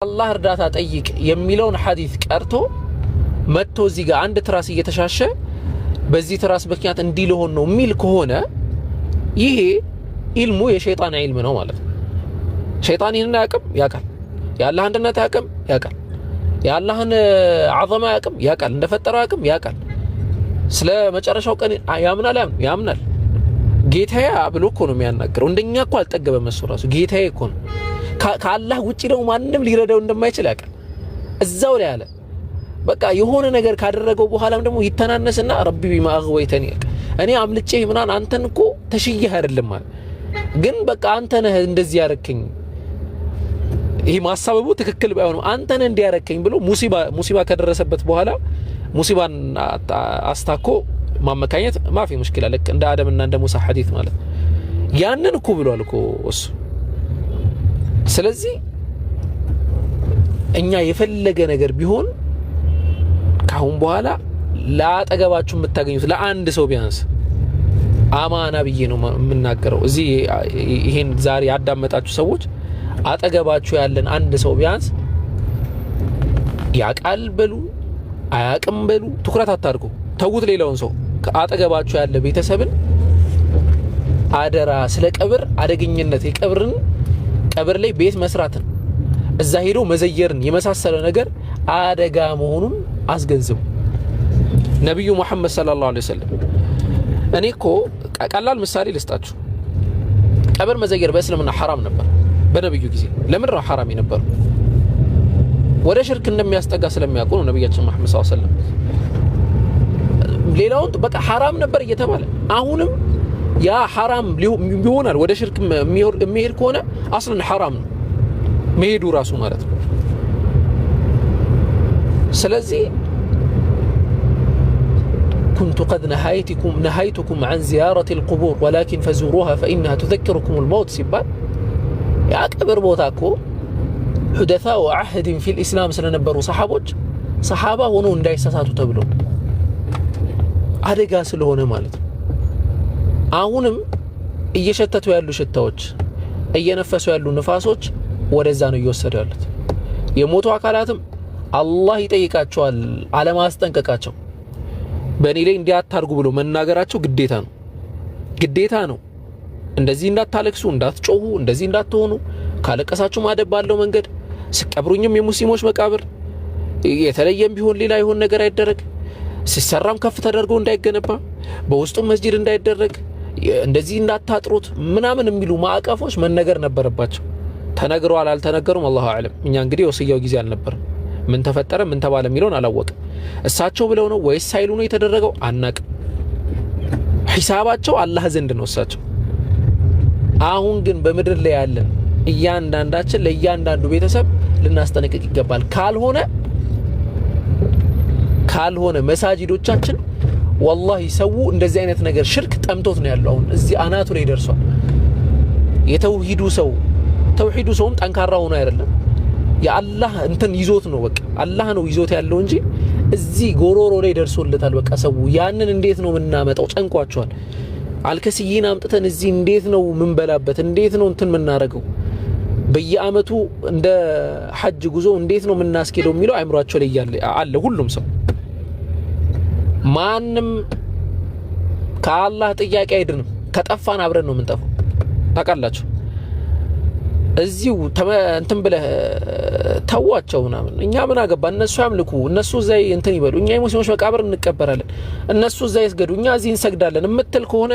አላህ እርዳታ ጠይቅ የሚለውን ሐዲስ ቀርቶ መጥቶ እዚህ ጋር አንድ ትራስ እየተሻሸ በዚህ ትራስ ምክንያት እንዲህ ሊሆን ነው የሚል ከሆነ ይሄ ኢልሙ የሸይጣን ኢልም ነው ማለት ነው። ሸይጣን ይህን ያውቃል ያውቃል። የአላህ አንድነት ያውቃል ያውቃል። የአላህን ዐዘማ ያውቃል እንደፈጠረው ያውቃል። ስለ መጨረሻው ቀን ያምናል። ጌታዬ ብሎ እኮ ነው የሚያናገረው። እንደኛ እኮ አልጠገበም እሱ ራሱ ጌታዬ እኮ ነው። ከአላህ ውጪ ደግሞ ማንም ሊረዳው እንደማይችል ያውቃል። እዛው ላይ አለ በቃ የሆነ ነገር ካደረገው በኋላም ደግሞ ይተናነስና ረቢ ቢማ አግወይተኒ እኔ አምልጬ ምናን አንተን እኮ ተሽየህ አይደለም ማለት ግን በቃ አንተ ነህ እንደዚህ ያረከኝ። ይሄ ማሳበቡ ትክክል ባይሆንም አንተ ነህ እንዲያረከኝ ብሎ ሙሲባ ከደረሰበት በኋላ ሙሲባን አስታኮ ማመካኘት ማፊ ሙሽኪላ ለክ እንደ አደምና እንደ ሙሳ ሐዲስ ማለት ያንን እኮ ብሏል እኮ እሱ። ስለዚህ እኛ የፈለገ ነገር ቢሆን ካሁን በኋላ ላጠገባችሁ የምታገኙት ለአንድ ሰው ቢያንስ አማና ብዬ ነው የምናገረው። እዚህ ይሄን ዛሬ ያዳመጣችሁ ሰዎች አጠገባችሁ ያለን አንድ ሰው ቢያንስ ያቃል በሉ አያቅም በሉ ትኩረት አታርጉ፣ ተውት ሌላውን ሰው። አጠገባችሁ ያለ ቤተሰብን አደራ ስለ ቀብር አደገኝነት ቀብር ላይ ቤት መስራትን እዛ ሄዶ መዘየርን የመሳሰለ ነገር አደጋ መሆኑን አስገንዝቡ። ነብዩ መሐመድ ሰለላሁ ዐለይሂ ወሰለም እኔ እኮ ቀላል ምሳሌ ልስጣችሁ። ቀብር መዘየር በእስልምና ሐራም ነበር በነብዩ ጊዜ። ለምን ነው ሐራም የነበረው? ወደ ሽርክ እንደሚያስጠጋ ስለሚያውቁ ነው ነብያችን መሐመድ ሰለላሁ ዐለይሂ ወሰለም። ሌላው በቃ ሐራም ነበር እየተባለ አሁንም ያ ሐራም ሊሆናል ወደ ሽርክ የሚሄድ ከሆነ አስለን ሐራም ነው መሄዱ ራሱ ማለት ነው። ስለዚህ كنت قد نهيتكم عن زيارة القبور ولكن فزوروها فإنها تذكركم الموت ሲባል ያ ቀብር ቦታ እኮ حدثاء عهد في الإسلام ስለነበሩ ሰሃባ ሆኖ እንዳይሳሳቱ ተብሎ አደጋ ስለሆነ ማለት ነው። አሁንም እየሸተቱ ያሉ ሽታዎች እየነፈሱ ያሉ ንፋሶች ወደዛ ነው እየወሰዱ ያሉት። የሞቱ አካላትም አላህ ይጠይቃቸዋል አለማስጠንቀቃቸው። በእኔ ላይ እንዲያታርጉ ብሎ መናገራቸው ግዴታ ነው። እንደዚህ እንዳታለቅሱ፣ እንዳትጮሁ፣ እንደዚህ እንዳትሆኑ ካለቀሳችሁ ማደብ ባለው መንገድ ሲቀብሩኝም የሙስሊሞች መቃብር የተለየም ቢሆን ሌላ ይሆን ነገር አይደረግ፣ ሲሰራም ከፍ ተደርጎ እንዳይገነባ፣ በውስጡም መስጂድ እንዳይደረግ፣ እንደዚህ እንዳታጥሩት ምናምን የሚሉ ማዕቀፎች መነገር ነበረባቸው። ተነግረዋል አልተነገሩም አላሁ አዕለም። እኛ እንግዲህ ወስያው ጊዜ አልነበረም። ምን ተፈጠረ ምን ተባለ የሚለውን አላወቅም። እሳቸው ብለው ነው ወይስ ሳይሉ ነው የተደረገው አናቅም። ሂሳባቸው አላህ ዘንድ ነው እሳቸው። አሁን ግን በምድር ላይ ያለን እያንዳንዳችን ለእያንዳንዱ ቤተሰብ ልናስጠነቅቅ ይገባል። ካልሆነ መሳጂዶቻችን ወላሂ ሰው እንደዚህ አይነት ነገር ሽርክ ጠምቶት ነው ያለው። አሁን እዚህ አናቱ ላይ ደርሷል። የተውሂዱ ሰውም ጠንካራ ሆኖ አይደለም የአላህ እንትን ይዞት ነው። በቃ አላህ ነው ይዞት ያለው እንጂ እዚህ ጎሮሮ ላይ ደርሶለታል። በቃ ሰው ያንን እንዴት ነው የምናመጣው ጨንቋቸዋል። አልከስይን አምጥተን እዚህ እንዴት ነው ምንበላበት? እንዴት ነው እንትን ምናረገው? በየአመቱ እንደ ሐጅ ጉዞ እንዴት ነው ምናስኬደው የሚለው አይምሯቸው ላይ አለ ሁሉም ሰው። ማንም ከአላህ ጥያቄ አይድንም። ከጠፋን አብረን ነው የምንጠፋው። ታውቃላችሁ። እዚሁ እንትን ብለህ ተዋቸው ምናምን እኛ ምን አገባ? እነሱ ያምልኩ፣ እነሱ እዛ እንትን ይበሉ፣ እኛ የሙስሊሞች መቃብር እንቀበራለን፣ እነሱ እዛ ይስገዱ፣ እኛ እዚህ እንሰግዳለን የምትል ከሆነ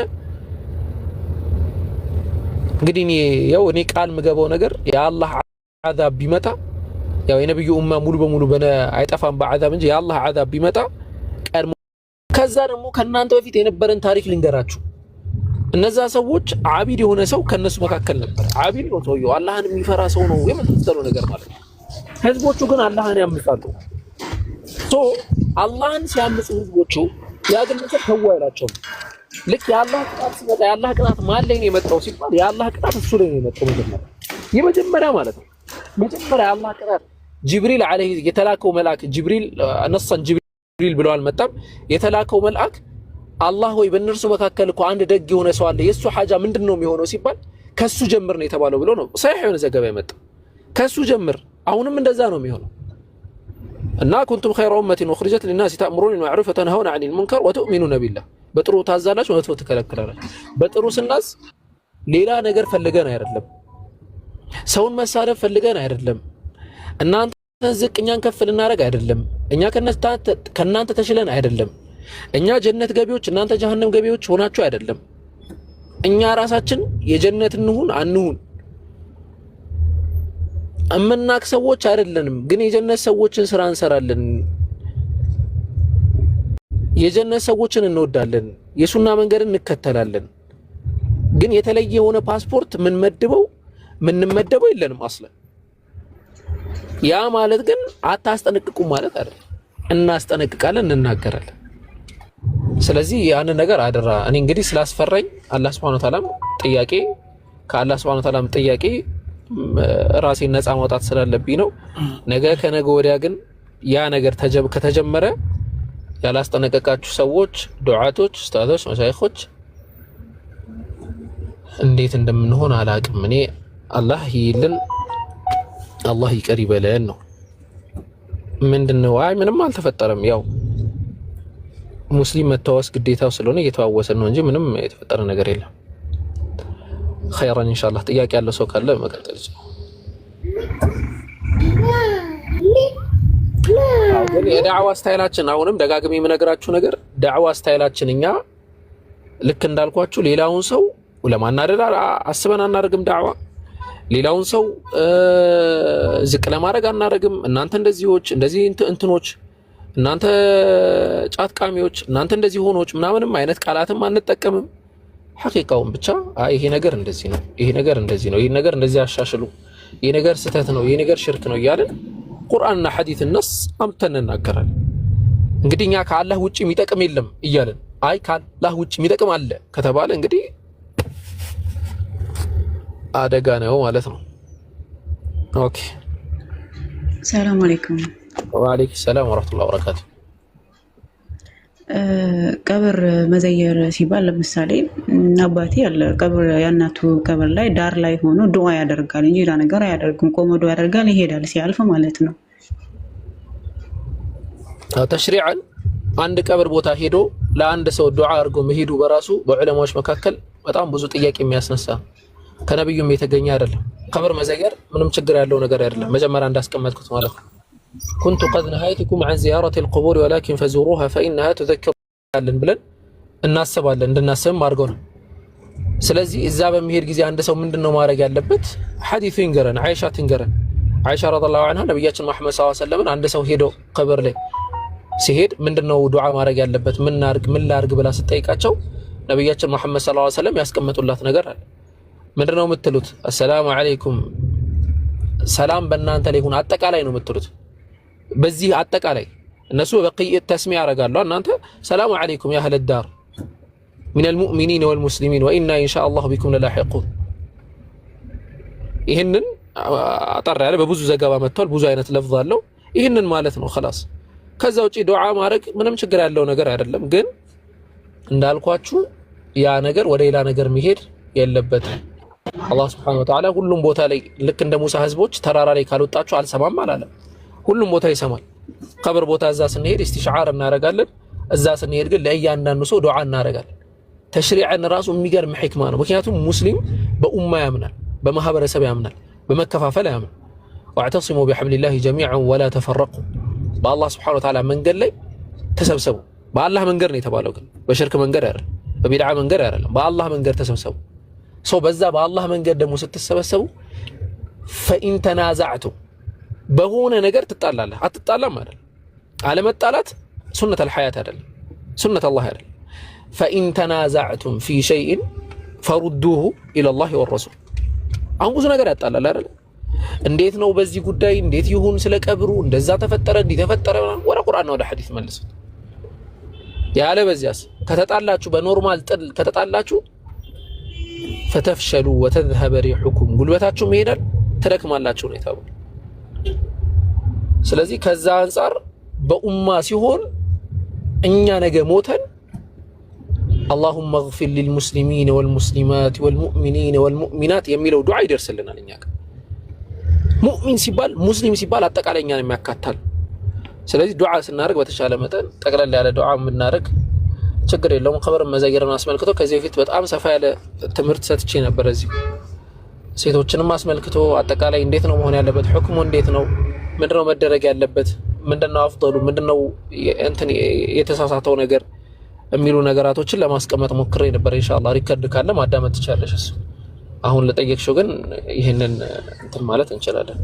እንግዲህ እኔ ቃል ምገባው ነገር የአላህ አዛብ ቢመጣ ያው የነብዩ ኡማ ሙሉ በሙሉ አይጠፋም በአዛብ እንጂ የአላህ አዛብ ቢመጣ ቀድሞ ከዛ ደግሞ ከናንተ በፊት የነበረን ታሪክ ልንገራችሁ። እነዛ ሰዎች አቢድ የሆነ ሰው ከነሱ መካከል ነበር። አቢድ ነው ሰውየው፣ አላህን የሚፈራ ሰው ነው የመሰለው ነገር ማለት ነው። ህዝቦቹ ግን አላህን ያምጻሉ። አላህን ሲያምጹ ህዝቦቹ ያገኘው ተው አይላቸውም። ልክ የአላህ ቅጣት ሲመጣ የአላህ ቅጣት ማን ላይ ነው የመጣው ሲባል የአላህ ቅጣት እሱ ላይ ነው የመጣው። የመጀመሪያ ማለት ነው መጀመሪያ የአላህ ቅጣት ጅብሪል አለይሂ የተላከው መልአክ ጅብሪል ነሰን ጅብሪል ብለው አልመጣም። የተላከው መልአክ አላህ ወይ በእነርሱ መካከል እኮ አንድ ደግ የሆነ ሰው አለ የሱ ሐጃ ምንድነው የሚሆነው ሲባል ከሱ ጀምር ነው የተባለው ብሎ ነው ሰሒህ የሆነ ዘገባ የመጣው። ከሱ ጀምር አሁንም እንደዛ ነው የሚሆነው እና ኩንቱም ኸይረ ኡመቲን ኡኽሪጀት ሊናሲ ተእምሩነ ቢልመዕሩፍ ወተንሀውነ ዐኒል ሙንከር ወቱእሚኑነ ቢላህ። በጥሩ ታዛላችሁ፣ መጥፎ ትከለክላላችሁ። በጥሩ ስናዝ ሌላ ነገር ፈልገን አይደለም፣ ሰውን መሳደብ ፈልገን አይደለም፣ እናንተ ዝቅ እኛን ከፍ ልናደርግ አይደለም፣ እኛ ከእናንተ ተሽለን አይደለም፣ እኛ ጀነት ገቢዎች እናንተ ጀሃነም ገቢዎች ሆናችሁ አይደለም። እኛ ራሳችን የጀነት እንሁን አንሁን እምናክ ሰዎች አይደለንም፣ ግን የጀነት ሰዎችን ስራ እንሰራለን። የጀነት ሰዎችን እንወዳለን፣ የሱና መንገድን እንከተላለን። ግን የተለየ የሆነ ፓስፖርት ምንመደበው የለንም አስለን። ያ ማለት ግን አታስጠነቅቁም ማለት አይደለም። እናስጠነቅቃለን፣ እንናገራለን። ስለዚህ ያን ነገር አደራ። እኔ እንግዲህ ስላስፈራኝ አላህ Subhanahu Wa Ta'ala ጥያቄ ከአላህ Subhanahu Wa Ta'ala ጥያቄ ራሴን ነፃ ማውጣት ስላለብኝ ነው። ነገ ከነገ ወዲያ ግን ያ ነገር ከተጀመረ ያላስጠነቀቃችሁ ሰዎች፣ ዱዓቶች፣ ኡስታዞች፣ መሻይኾች እንዴት እንደምንሆን አላቅም። እኔ አላህ ይልን አላህ ይቀር ይበለን ነው። ምንድነው? አይ ምንም አልተፈጠረም። ያው ሙስሊም መተዋወስ ግዴታው ስለሆነ እየተዋወሰን ነው እንጂ ምንም የተፈጠረ ነገር የለም። ኸይራን ኢንሻአላህ። ጥያቄ ያለው ሰው ካለ መቀጠል ይችላል። ግን የዳዕዋ ስታይላችን አሁንም ደጋግሜ የምነግራችሁ ነገር ዳዕዋ ስታይላችን እኛ ልክ እንዳልኳችሁ ሌላውን ሰው ለማናደድ አስበን አናደርግም። ዳዕዋ ሌላውን ሰው ዝቅ ለማድረግ አናደርግም። እናንተ እንደዚህዎች እንደዚህ እንትኖች እናንተ ጫት ቃሚዎች እናንተ እንደዚህ ሆኖች ምናምንም አይነት ቃላትም አንጠቀምም። ሐቂቃውን ብቻ ይሄ ነገር እንደዚህ ነው፣ ይሄ ነገር እንደዚህ ነው፣ ይሄ ነገር እንደዚህ አሻሽሉ፣ ይሄ ነገር ስህተት ነው፣ ይሄ ነገር ሽርክ ነው እያልን ቁርአንና ሐዲስ ነስ አምተን እናገራለን። እንግዲህ እኛ ከአላህ ውጪ የሚጠቅም የለም እያልን ከአላህ ውጪ የሚጠቅም አለ ከተባለ እንግዲህ አደጋ ነው ማለት ነው። ኦኬ። ሰላም አለይኩም። ወአለይኩም ሰላም ወራህመቱላሂ ወበረካቱ። ቀብር መዘየር ሲባል ለምሳሌ አባቴ ያለ ቀብር ያናቱ ቀብር ላይ ዳር ላይ ሆኖ ዱዓ ያደርጋል እንጂ ሌላ ነገር አያደርግም። ቆሞ ዱዓ ያደርጋል፣ ይሄዳል ሲያልፍ ማለት ነው። ተሽሪዓን አንድ ቀብር ቦታ ሄዶ ለአንድ ሰው ዱዓ አድርጎ መሄዱ በራሱ በዑለማዎች መካከል በጣም ብዙ ጥያቄ የሚያስነሳ ከነብዩም የተገኘ አይደለም። ቀብር መዘየር ምንም ችግር ያለው ነገር አይደለም። መጀመሪያ እንዳስቀመጥኩት ማለት ነው። ኩንቱ ቀድ ነሃይቱኩም ዐን ዚያረቲ አልቁቡር ወላኪን ፈዙሩሃ ፈኢነሃ ትዘክሩን ብለን እናስባለን፣ እንድናስብም አድርገው ነው። ስለዚህ እዛ በሚሄድ ጊዜ አንድ ሰው ምንድነው ማድረግ ያለበት? ሐዲሱ ይንገረን፣ አይሻ ትንገረን። አይሻ ረዲየላሁ ዐንሃ ነብያችን መሐመድ ሰለላሁ ዐለይሂ ወሰለም አንድ ሰው ሄዶ ቀብር ላይ ሲሄድ ምንድነው ዱዓ ማድረግ ያለበት ምን ላርግ ብላ ስትጠይቃቸው ነብያችን መሐመድ ሰለላሁ ዐለይሂ ወሰለም ያስቀመጡላት ነገር አለ። ምንድነው የምትሉት? አሰላሙ አለይኩም ሰላም በእናንተ ላይ ይሁን አጠቃላይ ነው የምትሉት። በዚህ አጠቃላይ እነሱ በቅይ ተስሚያ ያደርጋሉ። እናንተ ሰላሙ አለይኩም ያ አህለ ዳር ሚነል ሙእሚኒን ወልሙስሊሚን ወኢና ኢንሻአላህ ቢኩም ለላሂቁን። ይህንን አጠር ያለ በብዙ ዘገባ መጥቷል። ብዙ አይነት ለፍዝ አለው። ይህንን ማለት ነው خلاص። ከዛ ውጪ ዱዓ ማድረግ ምንም ችግር ያለው ነገር አይደለም። ግን እንዳልኳችሁ ያ ነገር ወደ ሌላ ነገር መሄድ የለበትም። አላህ Subhanahu Wa Ta'ala ሁሉም ቦታ ላይ ልክ እንደ ሙሳ ህዝቦች ተራራ ላይ ካልወጣችሁ አልሰማም አላለም። ሁሉም ቦታ ይሰማል። ቀብር ቦታ እዛ ስንሄድ ኢስቲሽዓር እናደርጋለን። እዛ ስንሄድ ግን ለእያንዳንዱ ሰው ዱዓ እናደርጋለን። ተሽሪዕን ራሱ የሚገርም ሕክማ ነው። ምክንያቱም ሙስሊም በኡማ ያምናል፣ በማህበረሰብ ያምናል፣ በመከፋፈል ያምናል። ወአዕተሲሙ ቢሐብሊላሂ ጀሚዐን ወላ ተፈረቁ። በአላህ Subhanahu Wa Ta'ala መንገድ ላይ ተሰብሰቡ። በአላህ መንገድ ነው የተባለው፣ ግን በሽርክ መንገድ አይደለም፣ በቢድዓ መንገድ አይደለም። በአላህ መንገድ ተሰብሰቡ። ሰው በዛ በአላህ መንገድ ደግሞ ስትሰበሰቡ ፈኢን ተናዛዕቱም በሆነ ነገር ትጣላለህ። አትጣላም አይደል? አለመጣላት ሱነት አልሐያት አይደለም፣ ሱነት አላህ አይደለም። ፈኢን ተናዛዕቱም ፊ ሸይኢን ፈሩዱሁ ኢለላሂ ወረሱል። አሁን ብዙ ነገር ያጣላል አይደል? እንዴት ነው በዚህ ጉዳይ እንዴት ይሁን ስለ ቀብሩ እንደዛ ተፈጠረ እንዲህ ተፈጠረ ወደ ቁርአንና ወደ ሐዲስ መልሱት። ያለ በዚያስ ከተጣላችሁ በኖርማል ጥል ከተጣላችሁ ፈተፍሸሉ ወተዝሀበ ሪሑኩም ጉልበታችሁ ይሄዳል፣ ትደክማላችሁ ነው የተባለው። ስለዚህ ከዛ አንፃር በኡማ ሲሆን እኛ ነገ ሞተን اللهم اغفر للمسلمين والمسلمات والمؤمنين والمؤمنات የሚለው ዱዓ ይደርስልናል። እኛ ሙእሚን ሲባል ሙስሊም ሲባል አጠቃላይ እኛን የሚያካትታል። ስለዚህ ዱዓ ስናደርግ በተሻለ መጠን ጠቅለል ያለ ዱዓ የምናደርግ ችግር የለውም። ኸበር መዘየርን አስመልክቶ ከዚህ በፊት በጣም ሰፋ ያለ ትምህርት ሰጥቼ ነበር። እዚህ ሴቶችንም አስመልክቶ አጠቃላይ እንዴት ነው መሆን ያለበት፣ ሁክሙ እንዴት ነው፣ ምንድነው መደረግ ያለበት፣ ምንድነው አፍضሉ፣ ምንድነው እንትን የተሳሳተው ነገር የሚሉ ነገራቶችን ለማስቀመጥ ሞክሬ ነበር። ኢንሻአላህ ሪከርድ ካለ ማዳመጥ ትችላለሽ። እሱ አሁን ለጠየቅሽው ግን ይሄንን እንትን ማለት እንችላለን።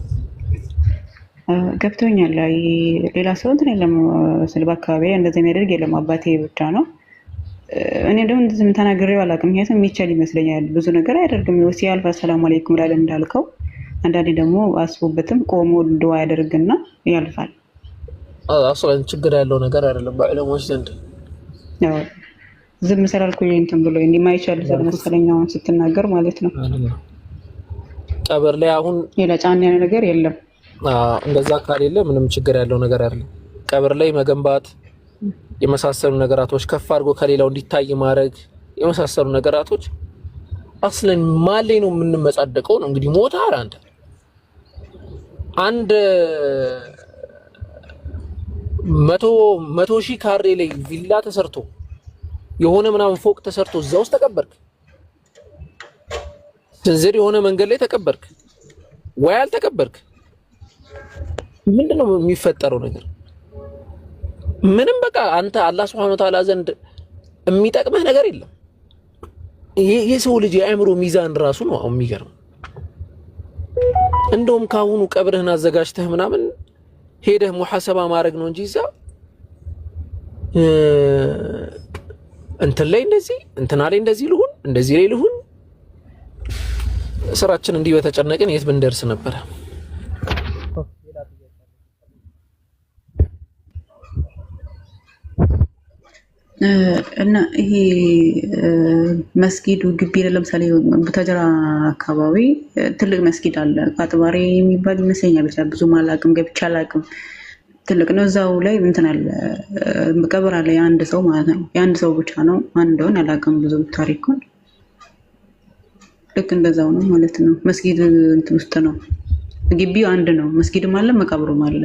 ገብቶኛል። ሌላ ሰው እንትን የለም ስልባ አካባቢ እንደዚህ የሚያደርግ የለም፣ አባቴ ብቻ ነው። እኔ ደግሞ እንደዚህ ተናግሬው አላውቅም። ምክንያቱም የሚቻል ይመስለኛል ብዙ ነገር አያደርግም። ሲያልፍ አሰላሙ አለይኩም ላለም እንዳልከው አንዳንዴ ደግሞ አስቦበትም ቆሞ ዱዓ ያደርግና ያልፋል። አስለን ችግር ያለው ነገር አይደለም በዕለሞች ዘንድ ያው ዝም ስላልኩኝ እንትን ብሎ እንደማይቻል ስለመሰለኛው ስትናገር ማለት ነው። ቀብር ላይ አሁን ሌላ ጫና ያለ ነገር የለም። እንደዛ ካሌለ ምንም ችግር ያለው ነገር አይደለም። ቀብር ላይ መገንባት የመሳሰሉ ነገራቶች ከፍ አድርጎ ከሌላው እንዲታይ ማድረግ የመሳሰሉ ነገራቶች አስለን ማሌ ነው የምንመጻደቀው ነው። እንግዲህ ሞታ አንድ 100,000 ካሬ ላይ ቪላ ተሰርቶ የሆነ ምናምን ፎቅ ተሰርቶ እዛ ውስጥ ተቀበርክ፣ ዝንዝር የሆነ መንገድ ላይ ተቀበርክ ወይ አልተቀበርክ፣ ምንድነው የሚፈጠረው ነገር? ምንም በቃ አንተ አላህ Subhanahu Wa Ta'ala ዘንድ የሚጠቅምህ ነገር የለም። የሰው ልጅ የአእምሮ ሚዛን ራሱ ነው አሁን የሚገርም። እንደውም ካሁኑ ቀብርህን አዘጋጅተህ ምናምን ሄደህ ሙሐሰባ ማድረግ ነው እንጂ እዛ እንትን ላይ እንደዚህ እንትና ላይ እንደዚህ ልሁን እንደዚህ ላይ ልሁን ስራችን እንዲህ በተጨነቅን የት ብንደርስ ነበር? እና ይሄ መስጊዱ ግቢ ለምሳሌ ቡታጀራ አካባቢ ትልቅ መስጊድ አለ። ቃጥባሬ የሚባል ይመስለኛል። ብቻ ብዙ አላውቅም፣ ገብቼ አላውቅም። ትልቅ ነው። እዛው ላይ እንትን አለ፣ ቀብር አለ የአንድ ሰው ማለት ነው። የአንድ ሰው ብቻ ነው። ማን እንደሆነ አላውቅም ብዙ ታሪኩን። ልክ እንደዛው ነው ማለት ነው። መስጊድ እንትን ውስጥ ነው። ግቢው አንድ ነው። መስጊድም አለ መቃብሩም አለ።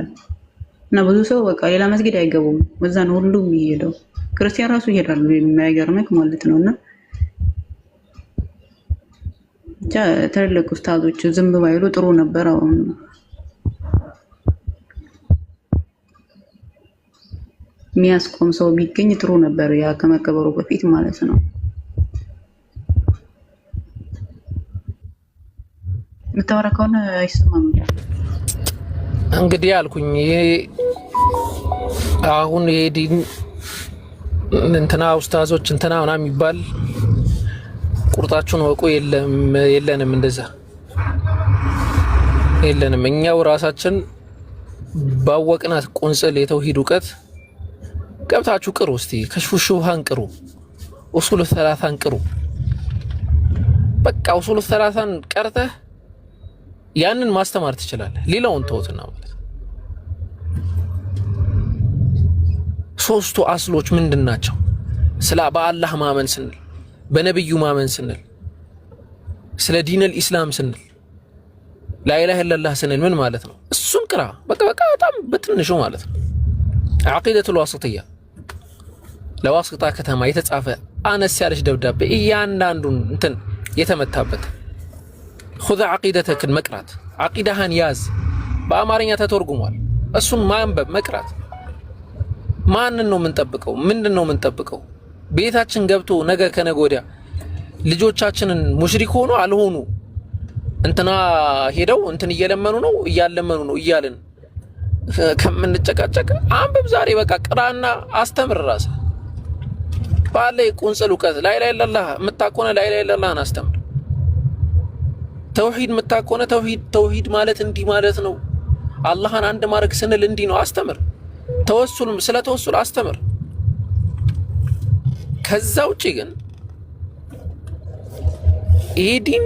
እና ብዙ ሰው በቃ ሌላ መስጊድ አይገቡም። በዛ ነው ሁሉም የሚሄደው። ክርስቲያን ራሱ ይሄዳሉ የማይገርምክ ማለት ነው። እና ብቻ ትልልቅ ኡስታዞች ዝም ባይሉ ጥሩ ነበር። አሁን የሚያስቆም ሰው ቢገኝ ጥሩ ነበር፣ ያ ከመቀበሩ በፊት ማለት ነው። የምታወራ ከሆነ አይሰማም። እንግዲህ አልኩኝ ይሄ አሁን ይሄ ዲን እንትና ኡስታዞች እንትና ምናምን የሚባል ቁርጣችሁን ወቁ የለንም፣ እንደዛ የለንም። እኛው ራሳችን ባወቅናት ቁንጽል የተውሂድ እውቀት ገብታችሁ ቅሩ። እስቲ ከሽፉ ሹብሃን ቅሩ፣ ኡሱሉ ሰላሳን ቅሩ። በቃ ኡሱሉ ሰላሳን ቀርተህ ያንን ማስተማር ትችላለህ። ሌላውን ተውትና ማለት ሶስቱ አስሎች ምንድን ናቸው? ስለ በአላህ ማመን ስንል፣ በነብዩ ማመን ስንል፣ ስለ ዲነል ኢስላም ስንል፣ ላኢላሃ ኢለላህ ስንል ምን ማለት ነው? እሱን ቅራ። በቃ በጣም በትንሹ ማለት ነው። አቂደቱል ዋሲጥያ ለዋሲጣ ከተማ የተጻፈ አነስ ያለች ደብዳቤ እያንዳንዱን እንትን የተመታበት ኹذ አቂደተክን መቅራት፣ አቂዳህን ያዝ። በአማርኛ ተተርጉሟል። እሱን ማንበብ መቅራት። ማንን ነው የምንጠብቀው? ምንድን ነው የምንጠብቀው? ቤታችን ገብቶ ነገ ከነገ ወዲያ ልጆቻችንን ሙሽሪክ ሆኖ አልሆኑ እንትና ሄደው እንትን እየለመኑ ነው እያለመኑ ነው እያልን ከምንጨቃጨቅ አንብብ ዛሬ። በቃ ቅራና አስተምር ራስህ ባለ ቁንጽል እውቀት። ላኢላሃ ኢለላህ የምታቆነ ላኢላሃ ኢለላህን አስተምር። ተውሂድ የምታቆነ ተውሂድ ማለት እንዲህ ማለት ነው፣ አላህን አንድ ማድረግ ስንል እንዲህ ነው አስተምር። ተወሱል ስለ ተወሱል አስተምር። ከዛ ውጪ ግን ይሄ ዲን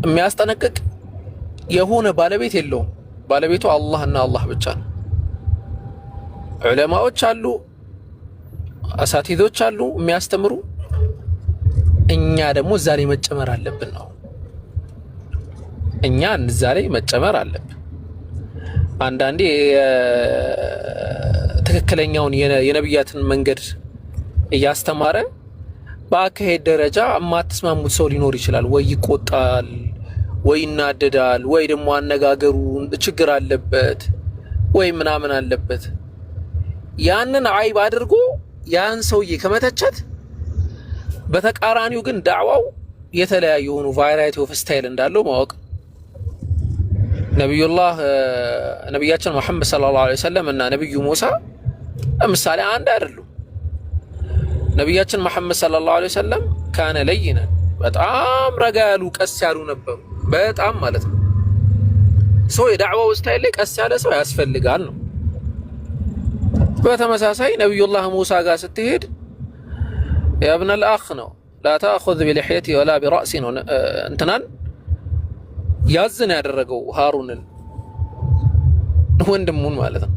የሚያስጠነቅቅ የሆነ ባለቤት የለውም። ባለቤቱ አላህና አላህ ብቻ ነው። ዑለማዎች አሉ፣ አሳቲዞች አሉ የሚያስተምሩ። እኛ ደግሞ እዛ ላይ መጨመር አለብን ነው። እኛ እዛ ላይ መጨመር አለብን። አንዳንዴ ትክክለኛውን የነብያትን መንገድ እያስተማረ በአካሄድ ደረጃ የማትስማሙት ሰው ሊኖር ይችላል። ወይ ይቆጣል፣ ወይ ይናደዳል፣ ወይ ደግሞ አነጋገሩ ችግር አለበት፣ ወይ ምናምን አለበት። ያንን አይብ አድርጎ ያን ሰውዬ ከመተቸት በተቃራኒው ግን ዳዕዋው የተለያዩ ሆኑ ቫራይቲ ኦፍ ስታይል እንዳለው ማወቅ። ነቢያችን መሐመድ ሰለላሁ ዐለይሂ ወሰለም እና ነብዩ ሙሳ ለምሳሌ አንድ አይደሉም። ነቢያችን መሐመድ ሰለላሁ ዐለይሂ ወሰለም ካነ ለይነን በጣም ረጋ ያሉ ቀስ ያሉ ነበሩ። በጣም ማለት ነው። ሰው የዳዕዋው ስታይል ላይ ቀስ ያለ ሰው ያስፈልጋል ነው። በተመሳሳይ ነቢዩላህ ሙሳ ጋር ስትሄድ ያብነል አኽ ነው ላ ተእኹዝ ቢልሕየቲ ወላ ቢራእሲ ነው እንትናን ያዝን ያደረገው ሃሩንን ወንድሙን ማለት ነው።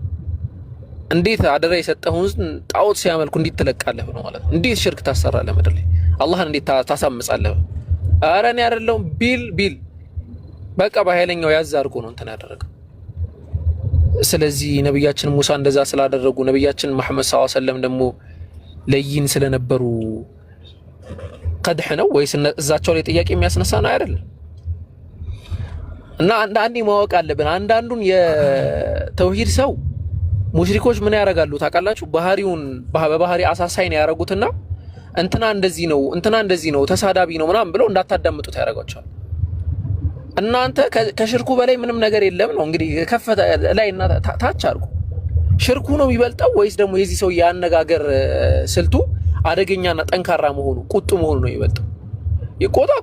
እንዴት አደራ የሰጠውን ጣዖት ሲያመልኩ እንዴት ትለቃለህ ነው ማለት ነው። እንዴት ሽርክ ታሰራለህ ምድር ላይ አላህን እንዴት ታሳምጻለህ? ኧረ እኔ አይደለሁም ቢል በቃ በኃይለኛው ያዝ አድርጎ ነው እንትን ያደረገው። ስለዚህ ነብያችን ሙሳ እንደዛ ስላደረጉ ነብያችን መሐመድ ሰለላሁ ዐለይሂ ወሰለም ደግሞ ለይን ስለነበሩ ቀድሕ ነው ወይስ እዛቸው ላይ ጥያቄ የሚያስነሳ ነው? አይደለም። እና አንዳንዴ ማወቅ አለብን። አንዳንዱን የተውሂድ ሰው ሙሽሪኮች ምን ያደርጋሉ ታውቃላችሁ? ባህሪውን በባህሪ አሳሳይ ነው ያደረጉትና እንትና እንደዚህ ነው ተሳዳቢ ነው ምናምን ብለው እንዳታዳምጡት ያደርጓቸዋል። እናንተ ከሽርኩ በላይ ምንም ነገር የለም ነው እንግዲህ ከፈተ ላይ እና ታች አድርጉ። ሽርኩ ነው የሚበልጠው ወይስ ደግሞ የዚህ ሰው ያነጋገር ስልቱ አደገኛና ጠንካራ መሆኑ ቁጡ መሆኑ ነው የሚበልጠው?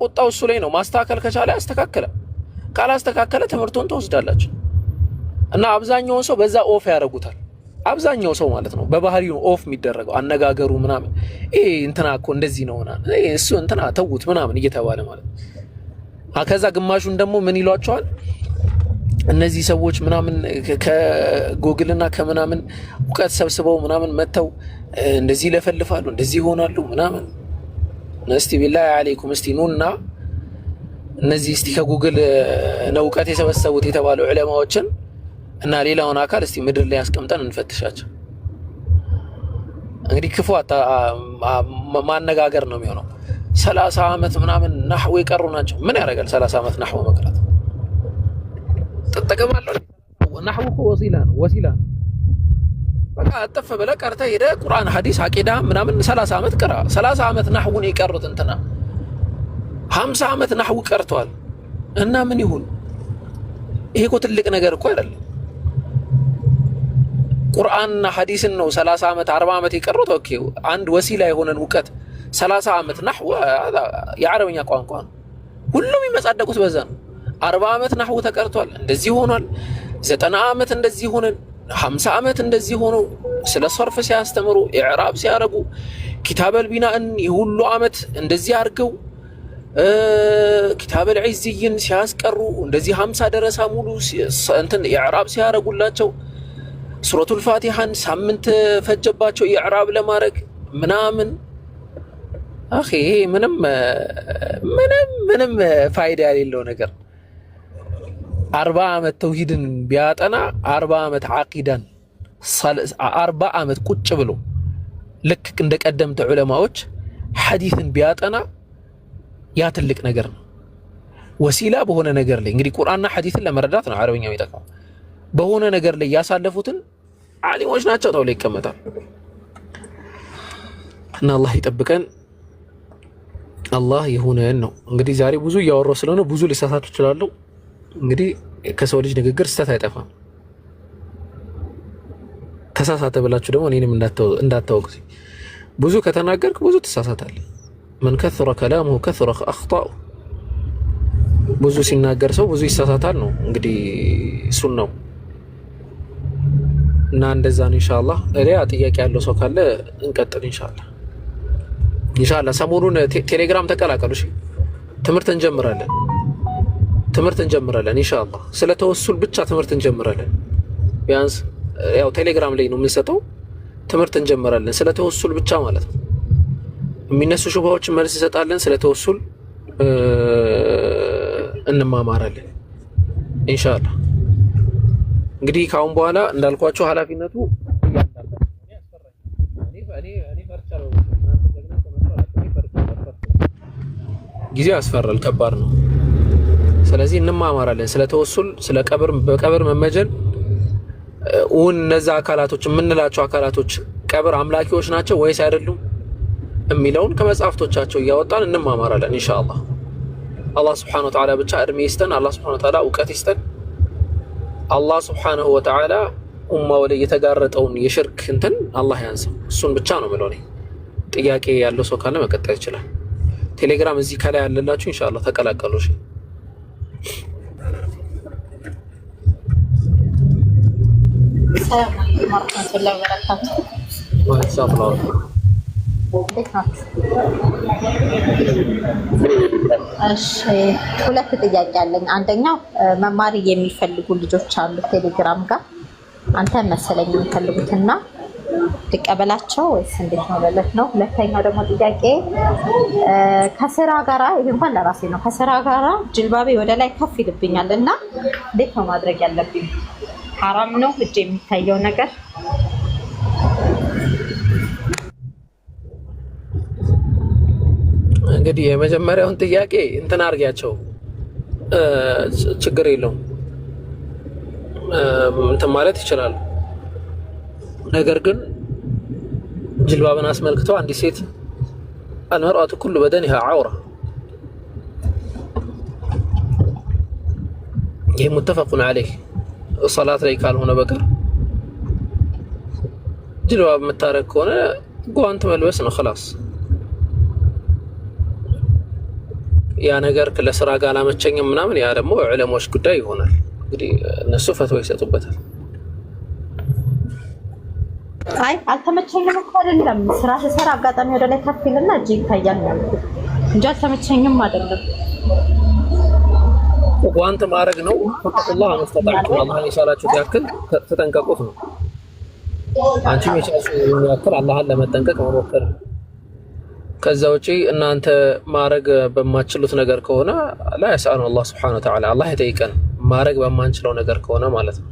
ቁጣው እሱ ላይ ነው። ማስተካከል ከቻለ ያስተካክለ፣ ካላስተካከለ ትምህርቱን ተወስዳላችሁ። እና አብዛኛውን ሰው በዛ ኦፍ ያደርጉታል። አብዛኛው ሰው ማለት ነው በባህሪው ኦፍ የሚደረገው አነጋገሩ ምናምን ይሄ እንትና እኮ እንደዚህ ነው ምናምን እሱ እንትና ተውት ምናምን እየተባለ ማለት ነው። ከዛ ግማሹን ደግሞ ምን ይሏቸዋል እነዚህ ሰዎች ምናምን ከጎግልና ከምናምን እውቀት ሰብስበው ምናምን መተው እንደዚህ ለፈልፋሉ እንደዚህ ይሆናሉ ምናምን። እስቲ ቢላሂ አለይኩም እስቲ ኑና እነዚህ እስቲ ከጉግል ነው እውቀት የሰበሰቡት የተባሉ ዑለማዎችን እና ሌላውን አካል እስቲ ምድር ላይ አስቀምጠን እንፈትሻቸው። እንግዲህ ክፉ ማነጋገር ነው የሚሆነው። 30 ዓመት ምናምን ናህው የቀሩ ናቸው። ምን ያደርጋል 30 ዓመት ናህው መቅራት? ተጠቀማለሁ። ናህው እኮ ወሲላ ነው። በቃ አጠፈ ብለህ ቀርተህ ሄደህ ቁርአን፣ ሐዲስ፣ አቂዳ ምናምን 30 ዓመት ቀራ። 30 ዓመት ናህውን የቀሩት እንትና 50 ዓመት ናህው ቀርቷል። እና ምን ይሁን? ይሄ እኮ ትልቅ ነገር እኮ አይደለም። ቁርአንና ሐዲስን ነው 30 ዓመት 40 ዓመት የቀሩት። ኦኬ አንድ ወሲላ የሆነን እውቀት 30 ዓመት ናህው የአረብኛ ቋንቋ ነው። ሁሉም የሚመጻደቁት በዛ ነው። 40 ዓመት ናህው ተቀርቷል፣ እንደዚህ ሆኗል። 90 ዓመት እንደዚህ ሆነን 50 ዓመት እንደዚህ ሆኖ ስለ ሰርፍ ሲያስተምሩ ኢዕራብ ሲያረጉ ኪታበል ቢናእን የሁሉ ዓመት እንደዚህ አድርገው ኪታበል ዒዝይን ሲያስቀሩ እንደዚህ 50 ደረሳ ሙሉ እንትን ኢዕራብ ሲያረጉላቸው ሱረቱል ፋቲሃን ሳምንት ፈጀባቸው ኢዕራብ ለማድረግ ምናምን። አኺ ምንም ፋይዳ የሌለው ነገር 40 ዓመት ተውሂድን ቢያጠና 40 ዓመት ዓቂዳን 40 ዓመት ቁጭ ብሎ ልክ እንደ ቀደምት ዑለማዎች ሐዲስን ቢያጠና ያ ትልቅ ነገር ነው። ወሲላ በሆነ ነገር ላይ እንግዲህ ቁርአንና ሐዲስን ለመረዳት ነው አረብኛው የሚጠቅመው። በሆነ ነገር ላይ ያሳለፉትን ዓሊሞች ናቸው ተብሎ ይቀመጣል። እና አላህ ይጠብቀን። አላህ ይሁነን ነው እንግዲህ። ዛሬ ብዙ እያወራሁ ስለሆነ ብዙ ሊሳሳቱ እችላለሁ። እንግዲህ ከሰው ልጅ ንግግር ስህተት አይጠፋም። ተሳሳተ ብላችሁ ደግሞ እኔንም እንዳታወቅሱ። ብዙ ከተናገርክ ብዙ ትሳሳታለህ። መን ከثረ ከላሙሁ ከثረ አኽጣኡ። ብዙ ሲናገር ሰው ብዙ ይሳሳታል ነው እንግዲህ ሱናው። እና እንደዛ ነው ኢንሻአላህ። ሌላ ጥያቄ ያለው ሰው ካለ እንቀጥል ኢንሻአላህ። ሰሞኑን ቴሌግራም ተቀላቀሉ። እሺ ትምህርት እንጀምራለን ኢንሻአላህ። ስለ ተወሱል ብቻ ትምህርት እንጀምራለን። ቢያንስ ያው ቴሌግራም ላይ ነው የምንሰጠው። ትምህርት እንጀምራለን ስለ ተወሱል ብቻ ማለት ነው። የሚነሱ ሹብሃዎችን መልስ እንሰጣለን። ስለ ተወሱል እንማማራለን ኢንሻአላህ። እንግዲህ ካሁን በኋላ እንዳልኳችሁ ኃላፊነቱ ጊዜ ያስፈራል፣ ከባድ ነው። ስለዚህ እንማማራለን ስለ ተወሱል፣ ስለ ቀብር፣ በቀብር መመጀን እነዛ አካላቶች የምንላቸው አካላቶች ቀብር አምላኪዎች ናቸው ወይስ አይደሉም የሚለውን ከመጽሐፍቶቻቸው እያወጣን እንማማራለን ኢንሻአላህ። አላህ Subhanahu Wa Ta'ala ብቻ እድሜ ይስጠን። አላህ Subhanahu Wa Ta'ala እውቀት ይስጠን። አላህ Subhanahu Wa Ta'ala ኡማው ላይ የተጋረጠውን የሽርክ እንትን አላህ ያንሳው። እሱን ብቻ ነው የምለው እኔ። ጥያቄ ያለው ሰው ካለ መቀጠል ይችላል። ቴሌግራም እዚህ ከላይ ያለላችሁ ኢንሻአላህ ተቀላቀሉ። እሺ ሰላም አለይኩም ወራህመቱላሂ ወበረካቱሁ። ወሰላም እሺ ሁለት ጥያቄ አለኝ። አንደኛው መማር የሚፈልጉ ልጆች አሉ ቴሌግራም ጋር አንተ መሰለኝ የሚፈልጉትና ልቀበላቸው ወይስ እንዴት ነው ማለት ነው? ሁለተኛው ደግሞ ጥያቄ ከስራ ጋራ ይሄ እንኳን ለራሴ ነው። ከስራ ጋራ ጅልባቤ ወደ ላይ ከፍ ይልብኛል እና እንዴት ነው ማድረግ ያለብኝ? ሐራም ነው እጅ የሚታየው ነገር? እንግዲህ የመጀመሪያውን ጥያቄ እንትን አድርጊያቸው፣ ችግር የለውም እንትን ማለት ይችላል። ነገር ግን ጅልባብን አስመልክተው አንዲት ሴት አልመርአቱ ኩሉ በደኒሃ ዐውራ፣ ይህ ሙተፈቁን ዐለይህ ሰላት ላይ ካልሆነ በቀር ጅልባብ የምታረግ ከሆነ ጓንት መልበስ ነው خلاص። ያ ነገር ለስራ ጋር አላመቸኝም ምናምን ያ ደግሞ ዑለሞች ጉዳይ ይሆናል። እንግዲህ እነሱ ፈትዋ ይሰጡበታል። አይ አልተመቸኝም እኮ አይደለም፣ ስራ ስሰራ አጋጣሚ ወደ ላይ ከፍ ይልና እጅ ይታያል እንጂ አልተመቸኝም አይደለም። ጓንት ማድረግ ነው ፈቀዱላህ መስተጣዕቱም፣ አላህን የቻላችሁት ያክል ተጠንቀቁት ነው። አንቺም የቻልሽውን ያክል አላህን ለመጠንቀቅ መሞከር። ከዛ ውጪ እናንተ ማድረግ በማትችሉት ነገር ከሆነ ላ ያስአኑ አላህ Subhanahu Wa Ta'ala አላህ ይጠይቀን፣ ማድረግ በማንችለው ነገር ከሆነ ማለት ነው።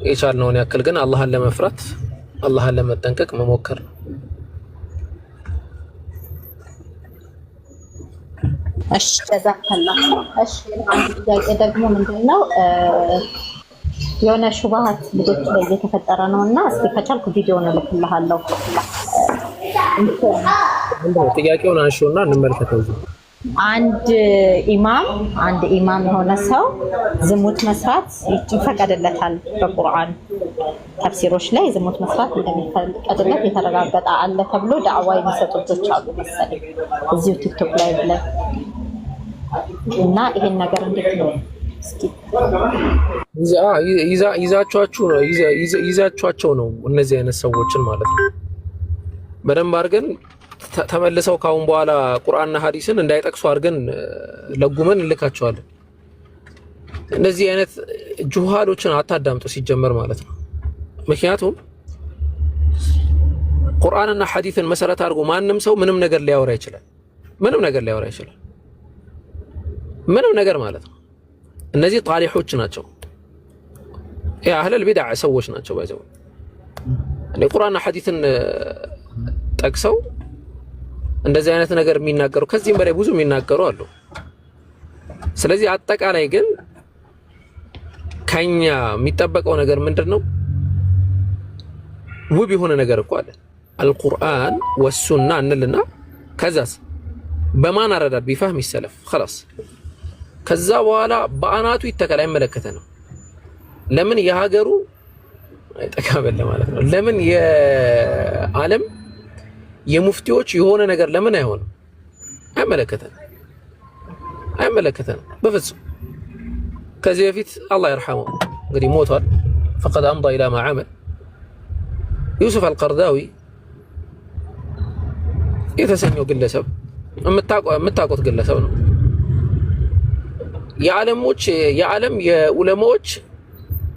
የቻልነውን ያክል ግን አላህን ለመፍራት አላህን ለመጠንቀቅ መሞከር ነው። እሺ ጀዛከላህ። እሺ አንድ ጥያቄ ደግሞ ምንድነው የሆነ ሹብሃት ልጆች ላይ እየተፈጠረ ነውና እስኪ ከቻልኩ ቪዲዮውን እልክልሃለሁ። ጥያቄውን አንሺውና እንመልከተው። አንድ ኢማም የሆነ ሰው ዝሙት መስራት ይፈቀድለታል። በቁርአን ተፍሲሮች ላይ ዝሙት መስራት እንደሚፈቀድለት የተረጋገጠ አለ ተብሎ ዳዕዋ የሚሰጡ ልጆች አሉ መሰለኝ እዚሁ ቲክቶክ ላይ ብለን እና ይሄን ነገር እንዴት ነው እስኪ ይዛቿቸው ነው እነዚህ አይነት ሰዎችን ማለት ነው። በደንብ አድርገን ተመልሰው ካሁን በኋላ ቁርአንና ሐዲስን እንዳይጠቅሱ አድርገን ለጉመን እንልካቸዋለን። እነዚህ አይነት ጁሃሎችን አታዳምጡ ሲጀመር ማለት ነው። ምክንያቱም ቁርአንና ሐዲስን መሰረት አድርጎ ማንም ሰው ምንም ነገር ሊያወራ ይችላል። ምንም ነገር ማለት ነው። እነዚህ ጣሊሖች ናቸው፣ አህለል ቢድዓ ሰዎች ናቸው። ባይዘው እኔ ቁርአንና ሐዲስን ጠቅሰው እንደዚህ አይነት ነገር የሚናገሩ ከዚህም በላይ ብዙ የሚናገሩ አሉ። ስለዚህ አጠቃላይ ግን ከኛ የሚጠበቀው ነገር ምንድነው? ውብ የሆነ ነገር እኮ አለ አልቁርአን ወሱና እንልና ከዛስ በማን አረዳድ ቢፋህም ይሰለፍ خلاص። ከዛ በኋላ በአናቱ ይተከል አይመለከተንም። ለምን የሀገሩ አይጠቃበል ማለት ነው። ለምን የዓለም የሙፍቲዎች የሆነ ነገር ለምን አይሆንም? አይመለከተንም በፍጹም። ከዚህ በፊት አላህ ይርሐመው እንግዲህ ሞቷል። فقد امضى الى ما عمل ዩሱፍ አልቀርዳዊ የተሰኘው ግለሰብ የምታውቁት ግለሰብ ነው። የዓለም የዑለማዎች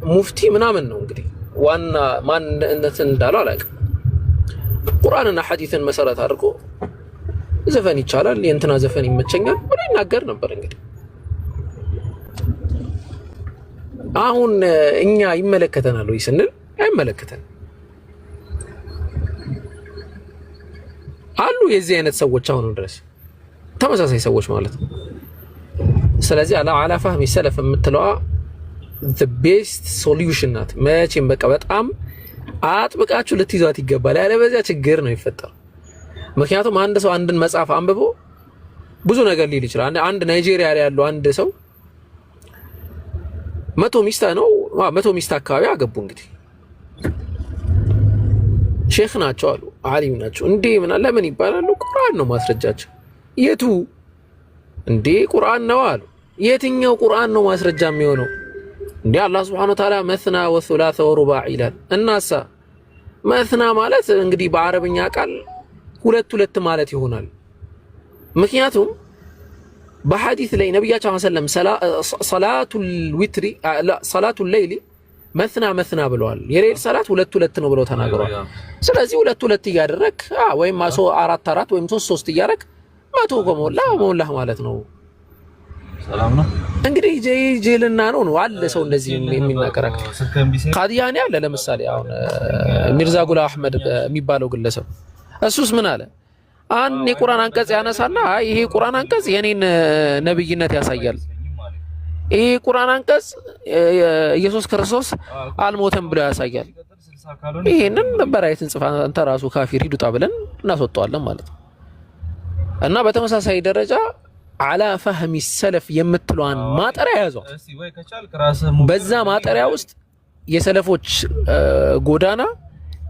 ሙፍቲ ምናምን ነው። እንግዲህ ዋና ማንነት እንዳለው አላውቅም። ቁርአንና ሐዲስን መሰረት አድርጎ ዘፈን ይቻላል፣ የእንትና ዘፈን ይመቸኛል ብሎ ይናገር ነበር። እንግዲህ አሁን እኛ ይመለከተናል ወይ ስንል አይመለከተንም። አሉ የዚህ አይነት ሰዎች አሁን ድረስ ተመሳሳይ ሰዎች ማለት ነው። ስለዚህ አላ ፈህሚ ሰለፍ የምትለዋ the best solution ናት። መቼም በቃ በጣም አጥብቃችሁ ልትይዟት ይገባል። ያለበዚያ ችግር ነው የሚፈጠረው። ምክንያቱም አንድ ሰው አንድን መጽሐፍ አንብቦ ብዙ ነገር ሊል ይችላል። አንድ ናይጄሪያ ላይ ያለው አንድ ሰው 100 ሚስት አካባቢ አገቡ። እንግዲህ ሼክ ናቸው አሉ፣ ዓሊም ናቸው። እንዴ ለምን ይባላሉ? ቁርአን ነው ማስረጃቸው። የቱ እንዴ ቁርአን ነው አሉ። የትኛው ቁርአን ነው ማስረጃ የሚሆነው? እንዴ አላህ Subhanahu Wa Ta'ala መስና ወሱላተ ወሩባዕ ይላል። እናሳ መስና ማለት እንግዲህ በአረብኛ ቃል ሁለት ማለት ይሆናል። ምክንያቱም በሐዲስ ላይ ነብያችን ሰለላሁ ዐለይሂ ወሰለም ሰላቱል ሌይሊ መስና ብለዋል። የሌሊት ሰላት ሁለት ነው ብለው ተናግረዋል። ስለዚህ ሁለት እያደረክ ወይም 4 ወይም 3 እያደረክ 100 ከሞላህ ማለት ነው። ሰላም ነው እንግዲህ ጄልና ነው አለ ሰው እንደዚህ የሚናገራክ ቃዲያኒ አለ። ለምሳሌ አሁን ሚርዛ ጉላ አህመድ የሚባለው ግለሰብ እሱስ ምን አለ? አንድ የቁርአን አንቀጽ ያነሳና ይሄ ቁርአን አንቀጽ የኔን ነብይነት ያሳያል፣ ይሄ ቁርአን አንቀጽ ኢየሱስ ክርስቶስ አልሞተም ብሎ ያሳያል። ይሄንን በራይትን ጽፋ አንተ ራሱ ካፊር ሂዱጣ ብለን እናስወጣዋለን ማለት ነው። እና በተመሳሳይ ደረጃ አላ ፈህሚ ሰለፍ የምትለዋን ማጠሪያ ያዘው። በዛ ማጠሪያ ውስጥ የሰለፎች ጎዳና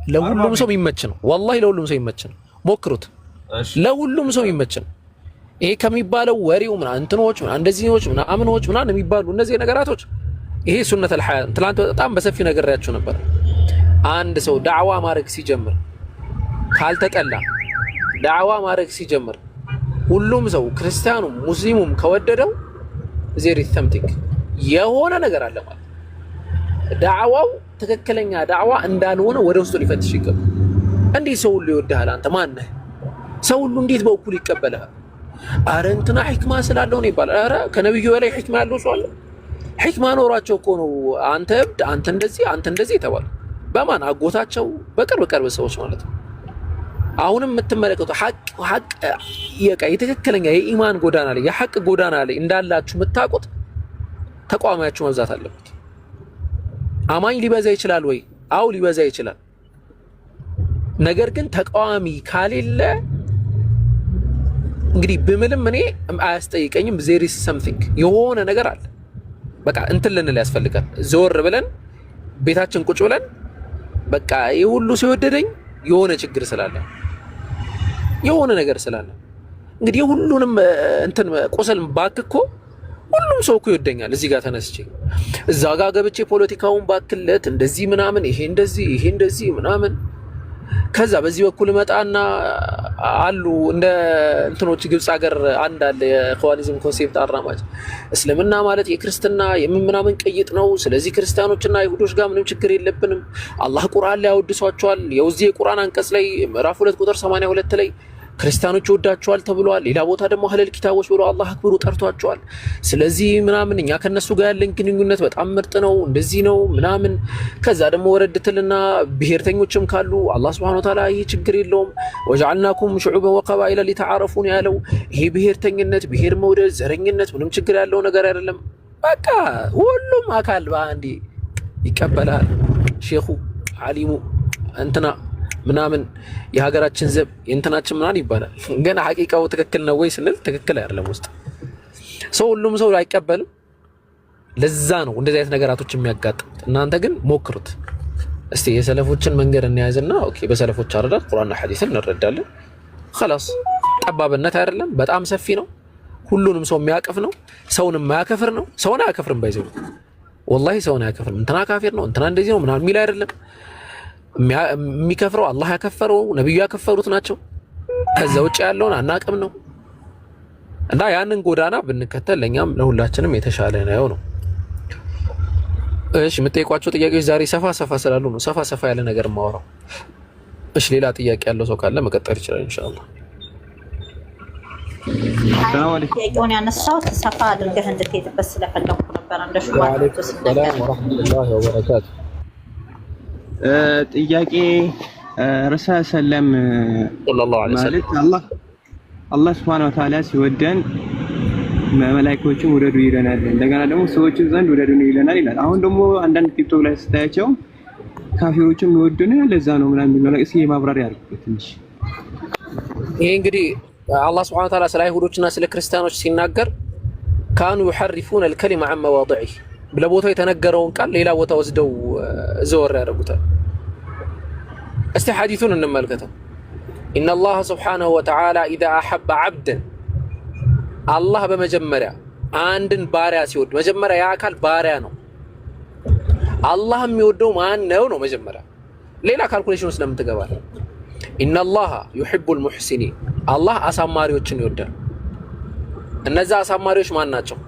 ለሁሉም ሰው የሚመች ነው። ወላሂ ለሁሉም ሰው የሚመች ነው። ሞክሩት። ለሁሉም ሰው የሚመች ነው። ይሄ ከሚባለው ወሬው እንትኖች እንደዚህዎች አምኖች የሚባሉ እነዚህ ነገራቶች ይሄ ሱነተል ሐያ ትላንት በጣም በሰፊ ነገራችሁ ነበር። አንድ ሰው ዳዕዋ ማድረግ ሲጀምር ካልተጠላ ዳዕዋ ማድረግ ሲጀምር ሁሉም ሰው ክርስቲያኑም ሙስሊሙም ከወደደው ዜር ኢተምቲክ የሆነ ነገር አለ ማለት ዳዕዋው ትክክለኛ ዳዕዋ እንዳልሆነ ወደ ውስጡ ሊፈትሽ ይገባል። እንዴት ሰው ሁሉ ይወድሃል? አንተ ማን ነህ? ሰው ሁሉ እንዴት በእኩል ይቀበልሃል? አረ እንትና ሒክማ ስላለው ነው ይባላል። አረ ከነብዩ በላይ ሒክማ ያለው ሰው አለ? ሒክማ ኖራቸው እኮ ነው አንተ እብድ፣ አንተ እንደዚህ ተባለ። በማን አጎታቸው? በቅርብ ሰዎች ማለት ነው። አሁንም የምትመለከቱ ሐቅ የትክክለኛ የኢማን ጎዳና ላይ የሐቅ ጎዳና ላይ እንዳላችሁ የምታውቁት ተቋማችሁ መብዛት አለበት። አማኝ ሊበዛ ይችላል ወይ? አው ሊበዛ ይችላል። ነገር ግን ተቃዋሚ ካሌለ እንግዲህ ብምልም እኔ አያስጠይቀኝም። ዜር ኢዝ ሰምቲንግ የሆነ ነገር አለ። በቃ እንትን ልንል ያስፈልጋል። ዞር ብለን ቤታችን ቁጭ ብለን በቃ ይሄ ሁሉ ሲወደደኝ የሆነ ችግር ስላለ የሆነ ነገር ስላለ እንግዲህ ሁሉንም እንትን ቁስል ባክኮ ሁሉም ሰው እኮ ይወደኛል። እዚህ ጋር ተነስቼ እዛ ጋር ገብቼ ፖለቲካውን ባክለት እንደዚህ ይሄ እንደዚህ ከዛ በዚህ በኩል መጣና አሉ እንደ እንትኖች ግብጽ ሀገር አንድ አለ የኸዋሪዝም ኮንሴፕት አራማጅ እስልምና ማለት የክርስትና የምናምን ቅይጥ ነው። ስለዚህ ክርስቲያኖችና አይሁዶች ጋር ምንም ችግር የለብንም። አላህ ቁርአን ላይ ያወድሷቸዋል። የውዚህ የቁርአን አንቀጽ ላይ ምዕራፍ 2 ቁጥር 82 ላይ ክርስቲያኖች ይወዳቸዋል ተብሏል። ሌላ ቦታ ደግሞ አህለል ኪታቦች ብሎ አላህ አክብሩ ጠርቷቸዋል። ስለዚህ እኛ ከነሱ ጋር ያለን ግንኙነት በጣም ምርጥ ነው እንደዚህ ነው ከዛ ደግሞ ወረድትልና ብሔርተኞችም ካሉ አላህ Subhanahu Wa Ta'ala ይሄ ችግር የለውም ወጀዐልናኩም ሹዑበ ወቀባኢለ ሊተዓረፉ ያለው ይሄ ብሔርተኝነት ብሔር መውደድ ዘረኝነት ምንም ችግር ያለው ነገር አይደለም። በቃ ሁሉም አካል በአንዴ ይቀበላል። ሼኹ ዓሊሙ እንትና የሀገራችን ዘብ የእንትናችን ይባላል። ግን ሐቂቃው ትክክል ነው ወይ ስንል ትክክል አይደለም። ውስጥ ሰው ሁሉም ሰው አይቀበልም። ለዛ ነው እንደዚህ አይነት ነገራቶች የሚያጋጥሙት። እናንተ ግን ሞክሩት እስቲ የሰለፎችን መንገድ እንያዝና ኦኬ በሰለፎች አረዳድ ቁርአንና ሐዲስን እንረዳለን። خلاص ጠባብነት አይደለም፣ በጣም ሰፊ ነው። ሁሉንም ሰው የሚያቀፍ ነው። ሰውን የማያከፍር ነው። ሰውን አያከፍርም። ባይዘው ወላሂ ሰውን አያከፍርም። እንትና ካፊር ነው እንትና እንደዚህ ነው የሚል አይደለም። የሚከፍረው አላህ ያከፈረው ነብዩ ያከፈሩት ናቸው። ከዛ ውጭ ያለውን አናቅም ነው። እና ያንን ጎዳና ብንከተል ለኛም ለሁላችንም የተሻለ ነው። እሺ የምትጠይቋቸው ጥያቄዎች ዛሬ ሰፋ ስላሉ ነው ሰፋ ያለ ነገር ማወራው። እሺ ሌላ ጥያቄ ያለው ሰው ካለ መቀጠል ይችላል ኢንሻአላህ። ጥያቄውን ያነሳሁት ሰፋ አድርገህ እንድትሄድበት ስለፈለኩ ነበር። ነበር እንደ ሹማ ወአለይኩም ሰላም ወራህመቱላሂ ወበረካቱ። ጥያቄ ረሱል ሰለም ሰለላሁ ዐለይሂ ወሰለም አላህ ሱብሓነሁ ወተዓላ ሲወደን መላእክቶችን ውደዱ ይለናል፣ እንደገና ደግሞ ሰዎችን ዘንድ ውደዱ ይለናል ይላል። አሁን ደግሞ አንዳንድ ቲክቶክ ላይ ስታያቸው ካፊሮችን ይወዱን ለዛ ነው ምናምን የሚለው እስኪ ማብራሪያ አድርጉት ትንሽ። ይሄ እንግዲህ አላህ ሱብሓነሁ ወተዓላ ስለ አይሁዶችና ስለ ክርስቲያኖች ሲናገር ካኑ يحرفون الكلمة عن مواضعه ለቦታው የተነገረውን ቃል ሌላ ቦታ ወስደው ዘወር ያደርጉታል። እስቲ ሐዲሱን እንመልከተው። إن الله سبحانه وتعالى إذا أحب عبدا አላህ በመጀመሪያ አንድን ባሪያ ሲወድ መጀመሪያ ያ አካል ባሪያ ነው። አላህ የሚወደው ማን ነው መጀመሪያ። ሌላ ካልኩሌሽን ውስጥ ለምን ትገባለህ? إن الله يحب المحسنين አላህ አሳማሪዎችን ይወዳል። እነዛ አሳማሪዎች ማን ናቸው?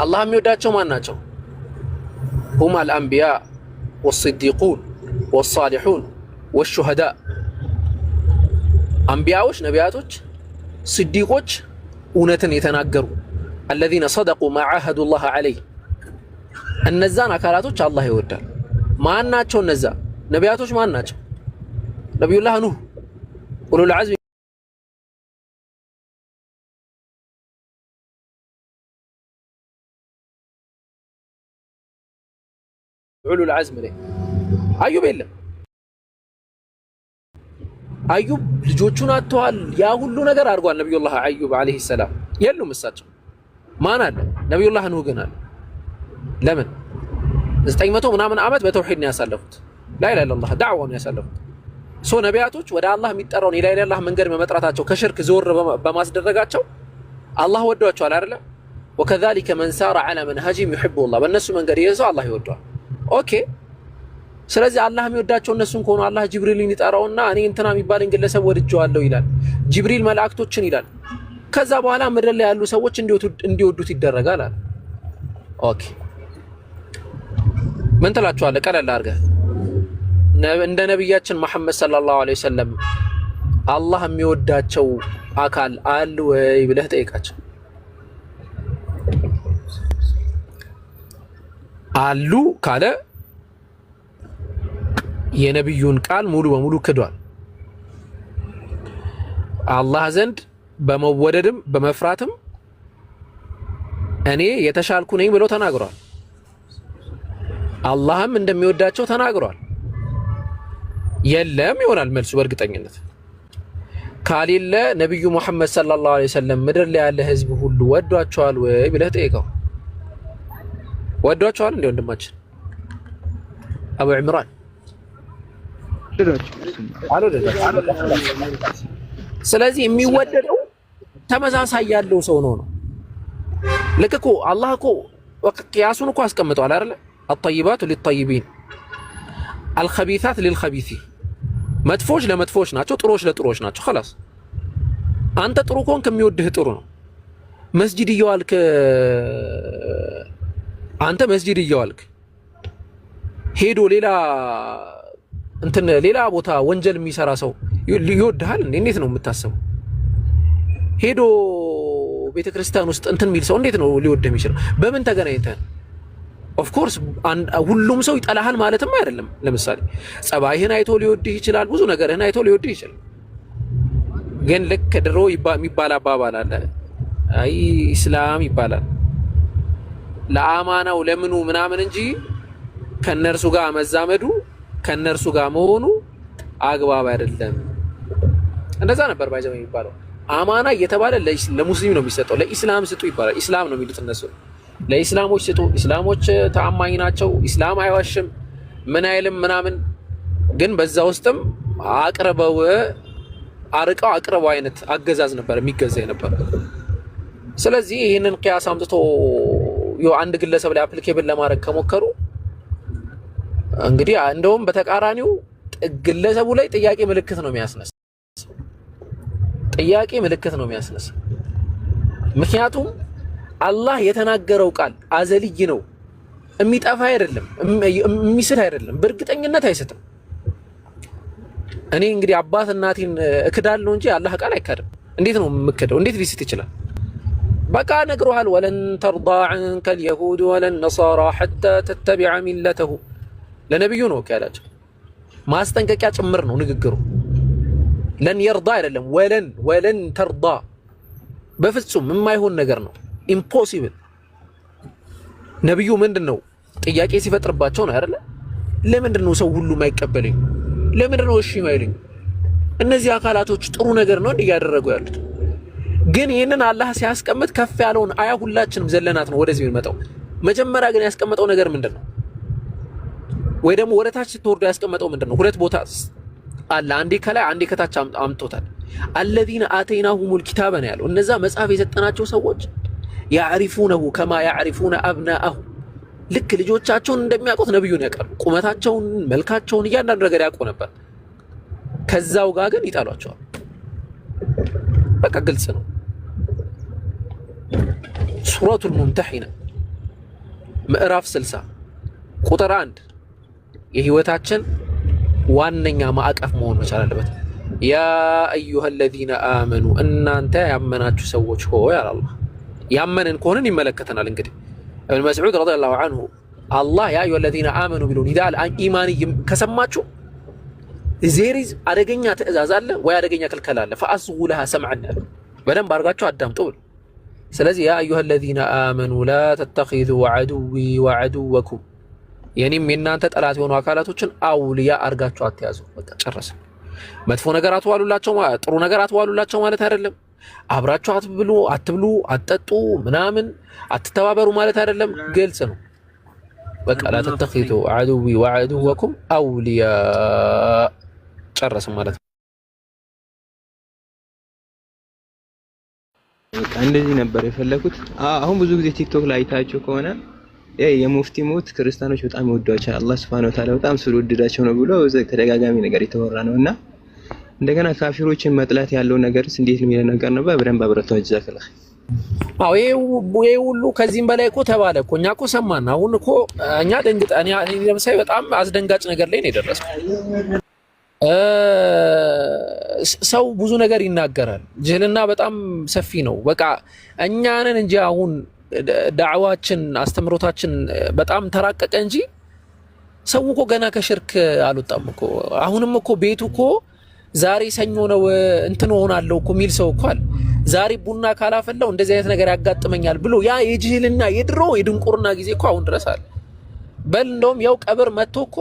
አላህ የሚወዳቸው ማን ናቸው? هم الأنبياء والصديقون والصالحون والشهداء አንቢያዎች፣ ነቢያቶች፣ ስዲቆች እውነትን የተናገሩ الذين صدقوا ما عاهدوا الله عليه እነዛን አካላቶች አላህ ይወዳል። ማን ናቸው እነዛ ነቢያቶች? ማን ናቸው? ነቢዩላህ ኑህ ኡሉል ዐዝም ኡሉል ዐዝም ላይ አዩብ የለም። አዩብ ልጆቹን አጥተዋል። ያ ሁሉ ነገር አድርጓል። ነቢዩላህ አዩብ አለይሂ ሰላም የሉም እሳቸው። ማን አለ? ነቢዩላህ ኑህ ግን አለ። ለምን 900 ምናምን ዓመት በተውሂድ ነው ያሳለፉት። ላኢላሃ ኢለላህ ዳዕዋ ነው ያሳለፉት። ሶ ነቢያቶች ወደ አላህ የሚጠራውን የላኢላሃ ኢለላህ መንገድ በመጥራታቸው ከሽርክ ዞር በማስደረጋቸው አላህ ወዷቸዋል አይደለ? ወከዛሊከ መን ሳረ ዐላ መንሀጂሂም ዩሂቡሁ ላህ በእነሱ መንገድ የሰው አላህ ይወደዋል። ኦኬ። ስለዚህ አላህ የሚወዳቸው እነሱን ከሆኑ አላህ ጅብሪልን ይጠራውና እኔ እንትና የሚባልን ግለሰብ ወድጀዋለሁ ይላል። ጅብሪል መላእክቶችን ይላል። ከዛ በኋላ ምድር ላይ ያሉ ሰዎች እንዲወዱት ይደረጋል አለ። ኦኬ ምን ትላችኋለህ? ቀለል አድርገህ እንደ ነቢያችን መሐመድ ሰለላሁ ዐለይሂ ወሰለም አላህ የሚወዳቸው አካል አለ ወይ ብለህ ጠይቃቸው። አሉ ካለ የነቢዩን ቃል ሙሉ በሙሉ ክዷል። አላህ ዘንድ በመወደድም በመፍራትም እኔ የተሻልኩ ነኝ ብሎ ተናግሯል። አላህም እንደሚወዳቸው ተናግሯል። የለም ይሆናል መልሱ በእርግጠኝነት። ካሌለ ነቢዩ ሙሐመድ ሰለላሁ ዐለይሂ ወሰለም ምድር ላይ ያለ ህዝብ ሁሉ ወዷቸዋል ወይ ብለህ ጠይቀው። ወዷቸዋል እንዴ ወንድማችን አቡ ዒምራን? ስለዚህ የሚወደደው ተመሳሳይ ያለው ሰው ነው። ልክ እኮ አላህ እኮ ቅያሱን እኮ አስቀምጠዋል አይደለ? الطيبات للطيبين الخبيثات للخبيثين መጥፎች ለመጥፎች ናቸው፣ ጥሩዎች ለጥሩዎች ናቸው። خلاص አንተ ጥሩ ከሆንክ የሚወድህ ጥሩ ነው። መስጂድ እየዋልክ አንተ መስጂድ እየዋልክ ሄዶ ሌላ ቦታ ወንጀል የሚሰራ ሰው ይወድሃል እንዴ? እንዴት ነው የምታስበው? ሄዶ ቤተክርስቲያን ውስጥ የሚል ሰው እንዴት ነው ሊወድህ የሚችለው? በምን ተገናኝተን? ኦፍ ኮርስ ሁሉም ሰው ይጠላሃል ማለትም አይደለም። ለምሳሌ ጸባይህን አይቶ ሊወድህ ይችላል፣ ብዙ ነገርህን አይቶ ሊወድህ ይችላል። ግን ልክ ድሮ የሚባል አባባል አለ። አይ ኢስላም ይባላል ለአማናው ለምኑ ምናምን እንጂ ከነርሱ ጋር መዛመዱ ከነርሱ ጋር መሆኑ አግባብ አይደለም። እንደዛ ነበር ባይዘው የሚባለው። አማና እየተባለ ለሙስሊም ነው የሚሰጠው። ለኢስላም ስጡ ይባላል። ኢስላም ነው የሚሉት እነሱ። ለኢስላሞች ስጡ፣ ኢስላሞች ተአማኝ ናቸው፣ ኢስላም አይዋሽም ምን አይልም ምናምን። ግን በዛ ውስጥም አርቀው አቅርበው አይነት አገዛዝ ነበር የሚገዛ ነበር። ስለዚህ ይህንን ቅያስ አምጥቶ አንድ ግለሰብ ላይ አፕሊኬብል ለማድረግ ከሞከሩ እንግዲህ እንደውም በተቃራኒው ግለሰቡ ላይ ጥያቄ ምልክት ነው የሚያስነሳ። ጥያቄ ምልክት ነው የሚያስነሳ። ምክንያቱም አላህ የተናገረው ቃል አዘልይ ነው፣ የሚጠፋ አይደለም፣ የሚስት አይደለም፣ በእርግጠኝነት አይስትም። እኔ እንግዲህ አባት እናቴን እክዳለሁ እንጂ አላህ ቃል አይካድም። እንዴት ነው የምክደው? እንዴት ሊስት ይችላል? በቃ ነግሮሃል። ወለን ተርዳ ዐንከ አልየሁድ ወለን ነሳራ ሐታ ተተቢዐ ሚለተሁ ለነብዩ ነው ያላቸው። ማስጠንቀቂያ ጭምር ነው ንግግሩ። ለን የርዳ አይደለም ወለን ተርዳ በፍጹም የማይሆን ነገር ነው። ኢምፖሲብል። ነብዩ ምንድነው ጥያቄ ሲፈጥርባቸው ነው አይደለ? ለምንድነው ሰው ሁሉ የማይቀበለኝ? ለምንድነው እሺ የማይለኝ? እነዚህ አካላቶች ጥሩ ነገር ነው እያደረጉ ያሉት። ግን ይህንን አላህ ሲያስቀምጥ ከፍ ያለውን አያ ሁላችንም ዘለናት ነው ወደዚህ የሚመጣው። መጀመሪያ ግን ያስቀመጠው ነገር ምንድነው? ወይ ደግሞ ወደ ታች ተወርዶ ያስቀመጠው ምንድነው? ሁለት ቦታ አለ። አንዴ ከላይ አንዴ ከታች አምጥቶታል። አለዚነ አተይናሁሙል ኪታበ ነው ያለው። እነዛ መጽሐፍ የሰጠናቸው ሰዎች ያዕሪፉነሁ ከማ ያዕሪፉነ አብናአሁ ልክ ልጆቻቸውን እንደሚያውቁት ነብዩን ያውቃሉ። ቁመታቸውን፣ መልካቸውን፣ እያንዳንዱ ነገር ያውቁ ነበር። ከዛው ጋር ግን ይጣሏቸዋል። በቃ ግልጽ ነው። ሱረቱል ሙምተሒና ምዕራፍ 60 ቁጥር 1 የህይወታችን ዋነኛ ማዕቀፍ መሆን መቻል አለበት። ያ አዩሃ አለዚነ አመኑ እናንተ ያመናችሁ ሰዎች ሆይ አለ አላህ። ያመንን ከሆንን ይመለከተናል። እንግዲህ ኢብኑ መስዑድ ረዲየላሁ ዐንሁ አላህ ያ አዩሃ አለዚነ አመኑ ቢሉን ኒዳእ ኢማን ከሰማችሁ ዜሪዝ አደገኛ ትእዛዝ አለ ወይ አደገኛ ክልከላ አለ። ፈአስጉ ለሃ ሰምዐን በደንብ አድርጋችሁ አዳምጡ ብሎ። ስለዚህ ያ አዩሃ አለዚነ አመኑ ላ ተተኺዙ ዐዱዊ ወዐዱወኩም የኔም የናንተ ጠላት የሆኑ አካላቶችን አውልያ አርጋችሁ አትያዙ። በቃ ጨረሰ። መጥፎ ነገር አትዋሉላቸው፣ ጥሩ ነገር አትዋሉላቸው ማለት አይደለም። አብራችሁ አትብሉ፣ አትጠጡ፣ ምናምን አትተባበሩ ማለት አይደለም። ግልጽ ነው። በቃ ላ ተተኺዙ ዐዱዊ ወዐዱወኩም አውልያ ጨረሰ ማለት ነው። በቃ እንደዚህ ነበር የፈለኩት። አሁን ብዙ ጊዜ ቲክቶክ ላይ አይታችሁ ከሆነ የሙፍቲ ሞት ክርስቲያኖች በጣም ይወዷቸዋል። አላህ Subhanahu Wa Ta'ala በጣም ስለወደዳቸው ነው ብሎ ተደጋጋሚ ነገር የተወራ ነውና እንደገና ካፊሮችን መጥላት ያለው ነገርስ እንዴት ነው የሚለው ነገር ነው። በደንብ አብረታው ጀዛከላህ። አዎ ይሄ ሁሉ ከዚህም በላይ እኮ ተባለ እኮ እኛ እኮ ሰማን። አሁን እኮ እኛ ደንግጠን እኔ ለምሳሌ በጣም አስደንጋጭ ነገር ላይ ነው የደረስኩት። ሰው ብዙ ነገር ይናገራል። ጅህልና በጣም ሰፊ ነው። በቃ እኛ ነን እንጂ አሁን ዳዕዋችን አስተምሮታችን በጣም ተራቀቀ እንጂ ሰው እኮ ገና ከሽርክ አልወጣም እኮ። አሁንም እኮ ቤቱ እኮ ዛሬ ሰኞ ነው እንትን ሆናለሁ እኮ የሚል ሰው እኮ አለ። ዛሬ ቡና ካላፈላው እንደዚህ አይነት ነገር ያጋጥመኛል ብሎ ያ የጅህልና የድሮ የድንቁርና ጊዜ እኮ አሁን ድረስ አለ። በል እንደውም ያው ቀብር መጥቶ እኮ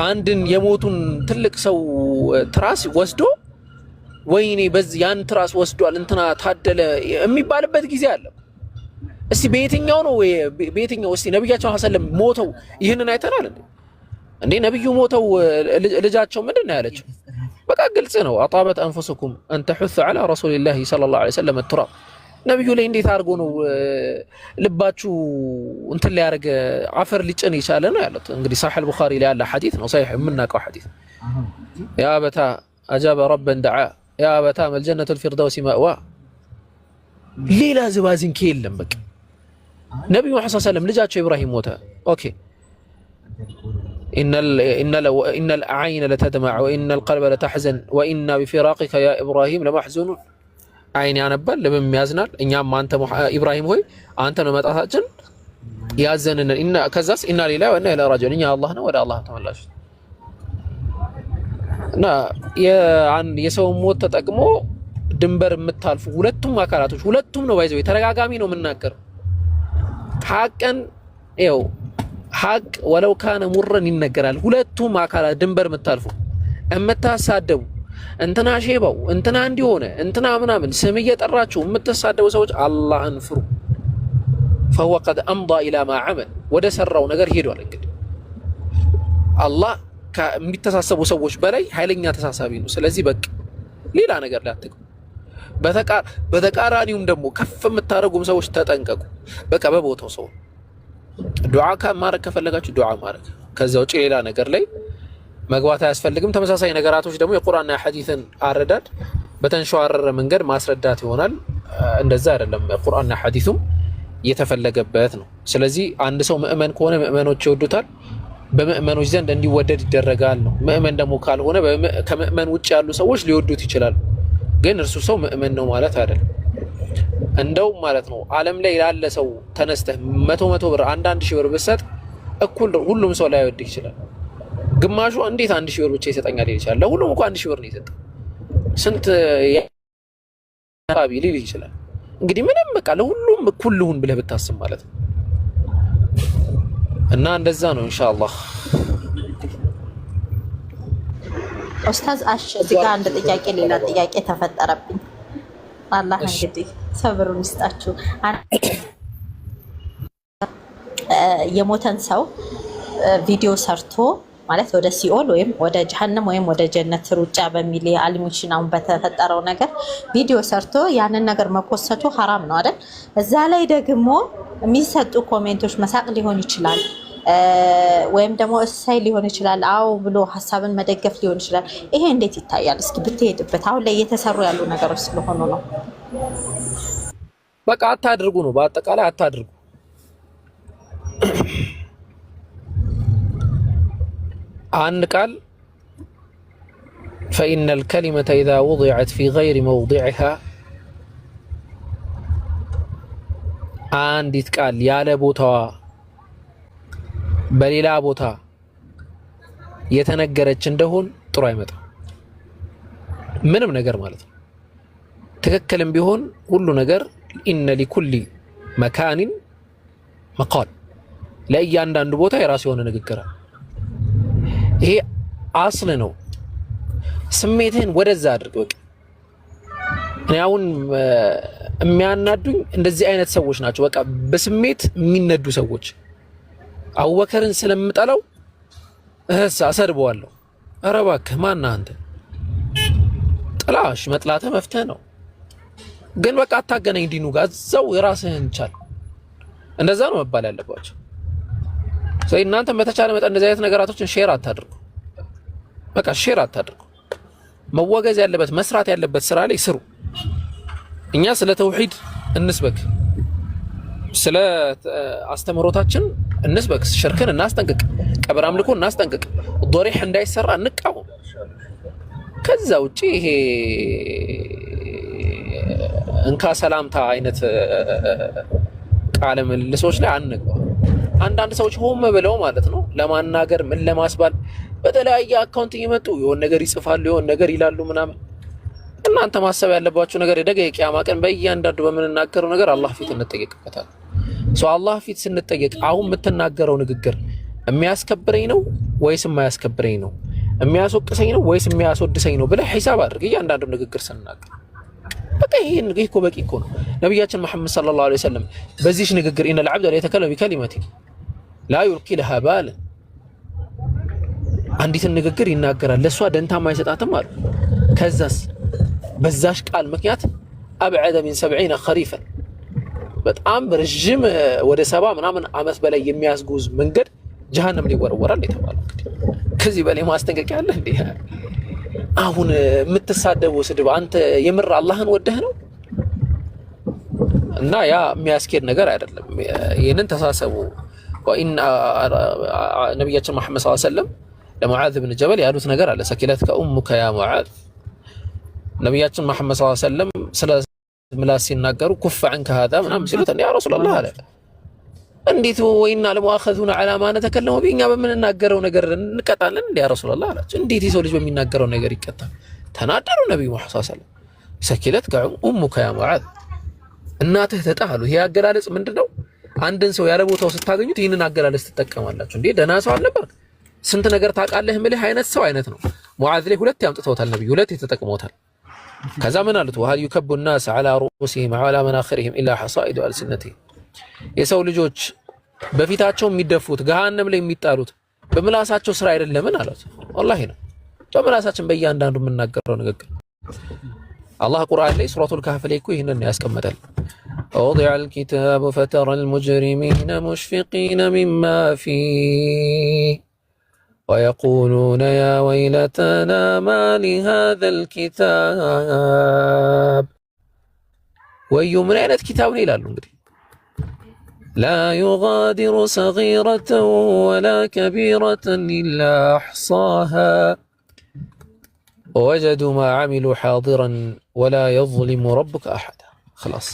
አንድን የሞቱን ትልቅ ሰው ትራስ ወስዶ ወይኔ በዚህ ያን ትራስ ወስዷል እንትና ታደለ የሚባልበት ጊዜ አለ። እስቲ በየትኛው ነው በየትኛው እስቲ ነብያችን ሰለላሁ ሞተው ይህንን አይተናል እንዴ? ነብዩ ሞተው ልጃቸው ምንድን ነው ያለችው? በቃ ግልጽ ነው። አጣበት አንፉሱኩም አን ተሑሱ ዐላ ረሱሊላሂ ሰለላሁ ዐለይሂ ወሰለም التراب ነብዩ ላይ እንዴት አድርጎ ነው ልባችሁ እንትን ላይ ያርገ አፈር ሊጭን ይቻለ ነው ያሉት። እንግዲህ صحيح البخاري ላይ ያለ ሐዲስ ነው። صحيح የምናውቀው ሐዲስ ያ በታ አጃበ ረበን ደዓ ያ በታ መልጀነቱል ፊርደውስ ማእዋ ሌላ ዝባዝን ከየለም። በቃ ነብዩ መሐመድ ሰለላሁ ዐለይሂ ወሰለም ልጃቸው ኢብራሂም ሞተ። ኦኬ ኢነ العين لتدمع وإن القلب لتحزن وإن بفراقك يا إبراهيم لمحزونون አይን ያነባል ልብም ያዝናል። እኛም አንተ ኢብራሂም ሆይ አንተ ነው መጣታችን ያዘንን እና ከዛስ ኢና ሊላሂ ወኢና ኢለይሂ ራጂዑን እኛ አላህ ነው ወደ አላህ ተመላሽ እና የሰው ሞት ተጠቅሞ ድንበር የምታልፉ ሁለቱም አካላቶች ሁለቱም ነው ባይዘው ተረጋጋሚ ነው የምናገረው ሐቅን ይኸው ሐቅ ወለው ካነ ሙረን ይነገራል። ሁለቱም አካላት ድንበር የምታልፉ እምታሳደቡ እንትና ሼባው እንትና እንዲሆነ እንትና ምናምን ስም እየጠራችሁ የምትሳደቡ ሰዎች አላህን ፍሩ። فهو قد امضى الى ما عمل ወደ ሰራው ነገር ሄዷል። እንግዲህ አላህ ከሚተሳሰቡ ሰዎች በላይ ኃይለኛ ተሳሳቢ ነው። ስለዚህ በቃ ሌላ ነገር ላይ አትገቡ። በተቃራኒውም ደግሞ ከፍ የምታረጉም ሰዎች ተጠንቀቁ። በቃ በቦታው ሰው ዱዓ ማድረግ ከፈለጋችሁ ዱዓ ማድረግ፣ ከዛ ውጪ ሌላ ነገር ላይ መግባት አያስፈልግም። ተመሳሳይ ነገራቶች ደግሞ የቁርአንና የሐዲስን አረዳድ በተንሸዋረረ መንገድ ማስረዳት ይሆናል። እንደዛ አይደለም ቁርአንና ሐዲሱም የተፈለገበት ነው። ስለዚህ አንድ ሰው ምእመን ከሆነ ምእመኖች ይወዱታል፣ በምእመኖች ዘንድ እንዲወደድ ይደረጋል ነው። ምእመን ደግሞ ካልሆነ ከምእመን ውጭ ያሉ ሰዎች ሊወዱት ይችላሉ፣ ግን እርሱ ሰው ምእመን ነው ማለት አይደለም። እንደው ማለት ነው ዓለም ላይ ያለ ሰው ተነስተህ 100 ብር አንድ ሺህ ብር ብትሰጥ እኩል ሁሉም ሰው ላይ ወድህ ይችላል። ግማሹ እንዴት 1000 ብር ብቻ ይሰጠኛል ይችላል። ለሁሉም እንኳን 1000 ብር ነው ይሰጣል። ስንት ያባቢ ሊል ይችላል። እንግዲህ ምንም በቃ ለሁሉም እኩል ልሁን ብለህ ብታስብ ማለት ነው። እና እንደዛ ነው ኢንሻአላህ። ኡስታዝ አሽ እዚህ ጋር አንድ ጥያቄ ሌላ ጥያቄ ተፈጠረብኝ። አላህ እንግዲህ ሰብሩን ይስጣችሁ። የሞተን ሰው ቪዲዮ ሰርቶ ማለት ወደ ሲኦል ወይም ወደ ጀሃነም ወይም ወደ ጀነት ሩጫ በሚል የአሊሙሽን አሁን በተፈጠረው ነገር ቪዲዮ ሰርቶ ያንን ነገር መፖሰቱ ሐራም ነው አይደል? እዛ ላይ ደግሞ የሚሰጡ ኮሜንቶች መሳቅ ሊሆን ይችላል ወይም ደግሞ እሳይ ሊሆን ይችላል። አው ብሎ ሐሳብን መደገፍ ሊሆን ይችላል። ይሄ እንዴት ይታያል? እስኪ ብትሄድበት። አሁን ላይ እየተሰሩ ያሉ ነገሮች ስለሆኑ ነው። በቃ አታድርጉ ነው፣ በአጠቃላይ አታድርጉ። አንድ ቃል فإن الكلمة إذا وضعت في غير موضعها አንዲት ቃል ያለ ቦታዋ በሌላ ቦታ የተነገረች እንደሆን ጥሩ አይመጣም። ምንም ነገር ማለት ነው። ትክክልም ቢሆን ሁሉ ነገር ኢነ ሊኩሊ መካኒን መቃል፣ ለእያንዳንዱ ቦታ የራሱ የሆነ ንግግር አለ። ይሄ አስል ነው። ስሜትህን ወደዛ አድርግ። በቃ እኔ አሁን የሚያናዱኝ እንደዚህ አይነት ሰዎች ናቸው። በቃ በስሜት የሚነዱ ሰዎች። አቡበከርን ስለምጠላው አሰድበዋለሁ። ኧረ እባክህ ማነህ አንተ? ጥላሽ መጥላትህ መፍትሄ ነው፣ ግን በቃ አታገናኝ ዲኑ ጋር፣ እዛው የራስህን ቻል። እንደዛ ነው መባል ያለባቸው። ስለዚህ እናንተ በተቻለ መጠን እንደዚህ አይነት ነገራቶችን ሼር አታድርጉ። በቃ ሼር አታድርጉ። መወገዝ ያለበት መስራት ያለበት ስራ ላይ ስሩ። እኛ ስለ ተውሂድ እንስበክ፣ ስለ አስተምሮታችን እንስበክ፣ ሽርክን እናስጠንቅቅ፣ ቀብር አምልኮ እናስጠንቅቅ፣ ዶሪህ እንዳይሰራ እንቃወም። ከዛ ውጪ ይሄ እንካ ሰላምታ አይነት ቃለ ምልልሶች ላይ አንግባ። አንዳንድ ሰዎች ሆም ብለው ማለት ነው ለማናገር ምን ለማስባል በተለያየ አካውንት እየመጡ የሆነ ነገር ይጽፋሉ፣ የሆነ ነገር ይላሉ ምናምን። እናንተ ማሰብ ያለባችሁ ነገር የደገ የቂያማ ቀን በእያንዳንዱ በምንናገረው ነገር አላህ ፊት እንጠየቅበታለን። አላህ ፊት ስንጠየቅ አሁን የምትናገረው ንግግር የሚያስከብረኝ ነው ወይስ የማያስከብረኝ ነው? የሚያስወቅሰኝ ነው ወይስ የሚያስወድሰኝ ነው ብለህ ሂሳብ አድርግ እያንዳንዱ ንግግር ስንናገር። በቃ ይሄ እኮ በቂ እኮ ነው። ነብያችን መሐመድ ሰለላሁ ዐለይሂ ወሰለም በዚህ ንግግር ኢነል ዐብደ ለየተከለሙ ቢከሊመቲን ላ ዩልቂ ለሃ ባል፣ አንዲትን ንግግር ይናገራል ለሷ ደንታም አይሰጣትም አሉ። ከዛስ በዛሽ ቃል ምክንያት አብዐደ ሚን 70 ኸሪፈን፣ በጣም ረጅም ወደ 70 ምናምን ዓመት በላይ የሚያስጉዝ መንገድ ጀሃነም ሊወረወራል የተባለው። እንግዲህ ከዚህ በላይ ማስጠንቀቂያ አለ እንዴ? አሁን የምትሳደበው ስድብ አንተ የምር አላህን ወደህ ነው? እና ያ የሚያስኬድ ነገር አይደለም። ይህንን ተሳሰቡ። ወኢን ነቢያችን መሐመድ ሰለላሁ ዐለይሂ ወሰለም ለሙዓዝ ብን ጀበል ያሉት ነገር አለ። ሰኪለትከ ኡሙከ ያ ሙዓዝ። ነቢያችን መሐመድ ሰለላሁ ዐለይሂ ወሰለም ስለ ምላስ ሲናገሩ ኩፍ ዐንከ ሃዛ ምናምን ሲሉት ያ ረሱላላህ አለ እንዴት ወይና ለሙአኸዙና ዐላ ማ ነተከለሙ ቢሂ፣ እኛ በምንናገረው ነገር እንቀጣለን እንዴ ያ ረሱላላህ አላቸው። እንዴት የሰው ልጅ በሚናገረው ነገር ይቀጣል? ተናደሩ ነብዩ መሐመድ ሰለላሁ ዐለይሂ ወሰለም። ሰኪለትከ ኡሙከ ያ ሙዓዝ፣ እናትህ ተጣሉ። ይሄ አገላለጽ ምንድነው? አንድን ሰው ያለ ቦታው ስታገኙት ይህንን አገላለጽ ትጠቀማላችሁ። እንዴ ደህና ሰው አልነበር? ስንት ነገር ታውቃለህ ምልህ አይነት ሰው አይነት ነው። ሙዓዝ ላይ ሁለት ያምጥተውታል ነብዩ፣ ሁለት ተጠቅመውታል። ከዛ ምን አሉት? ወሀል ዩከቡ الناس على رؤوسهم وعلى مناخرهم الا حصائد ألسنتهم፣ የሰው ልጆች በፊታቸው የሚደፉት ገሃነም ላይ የሚጣሉት በምላሳቸው ስራ አይደለምን አሉት። ወላሂ ነው በምላሳችን በእያንዳንዱ የምናገረው ንግግር። አላህ ቁርአን ላይ ሱረቱል ካህፍ ላይ እኮ ይህንን ያስቀምጣል። ወضع الكتاب فترى المجرمين مشفقين مما فيه ويقولون يا ويلتنا ما لهذا الكتاب، ወዩ ምን አይነት ኪታብ ነው ይላሉ። እንግዲህ لا يغادر صغيرة ولا كبيرة إلا أحصاها ووجدوا ما عملوا حاضرا ولا يظلم ربك أحدا. خلاص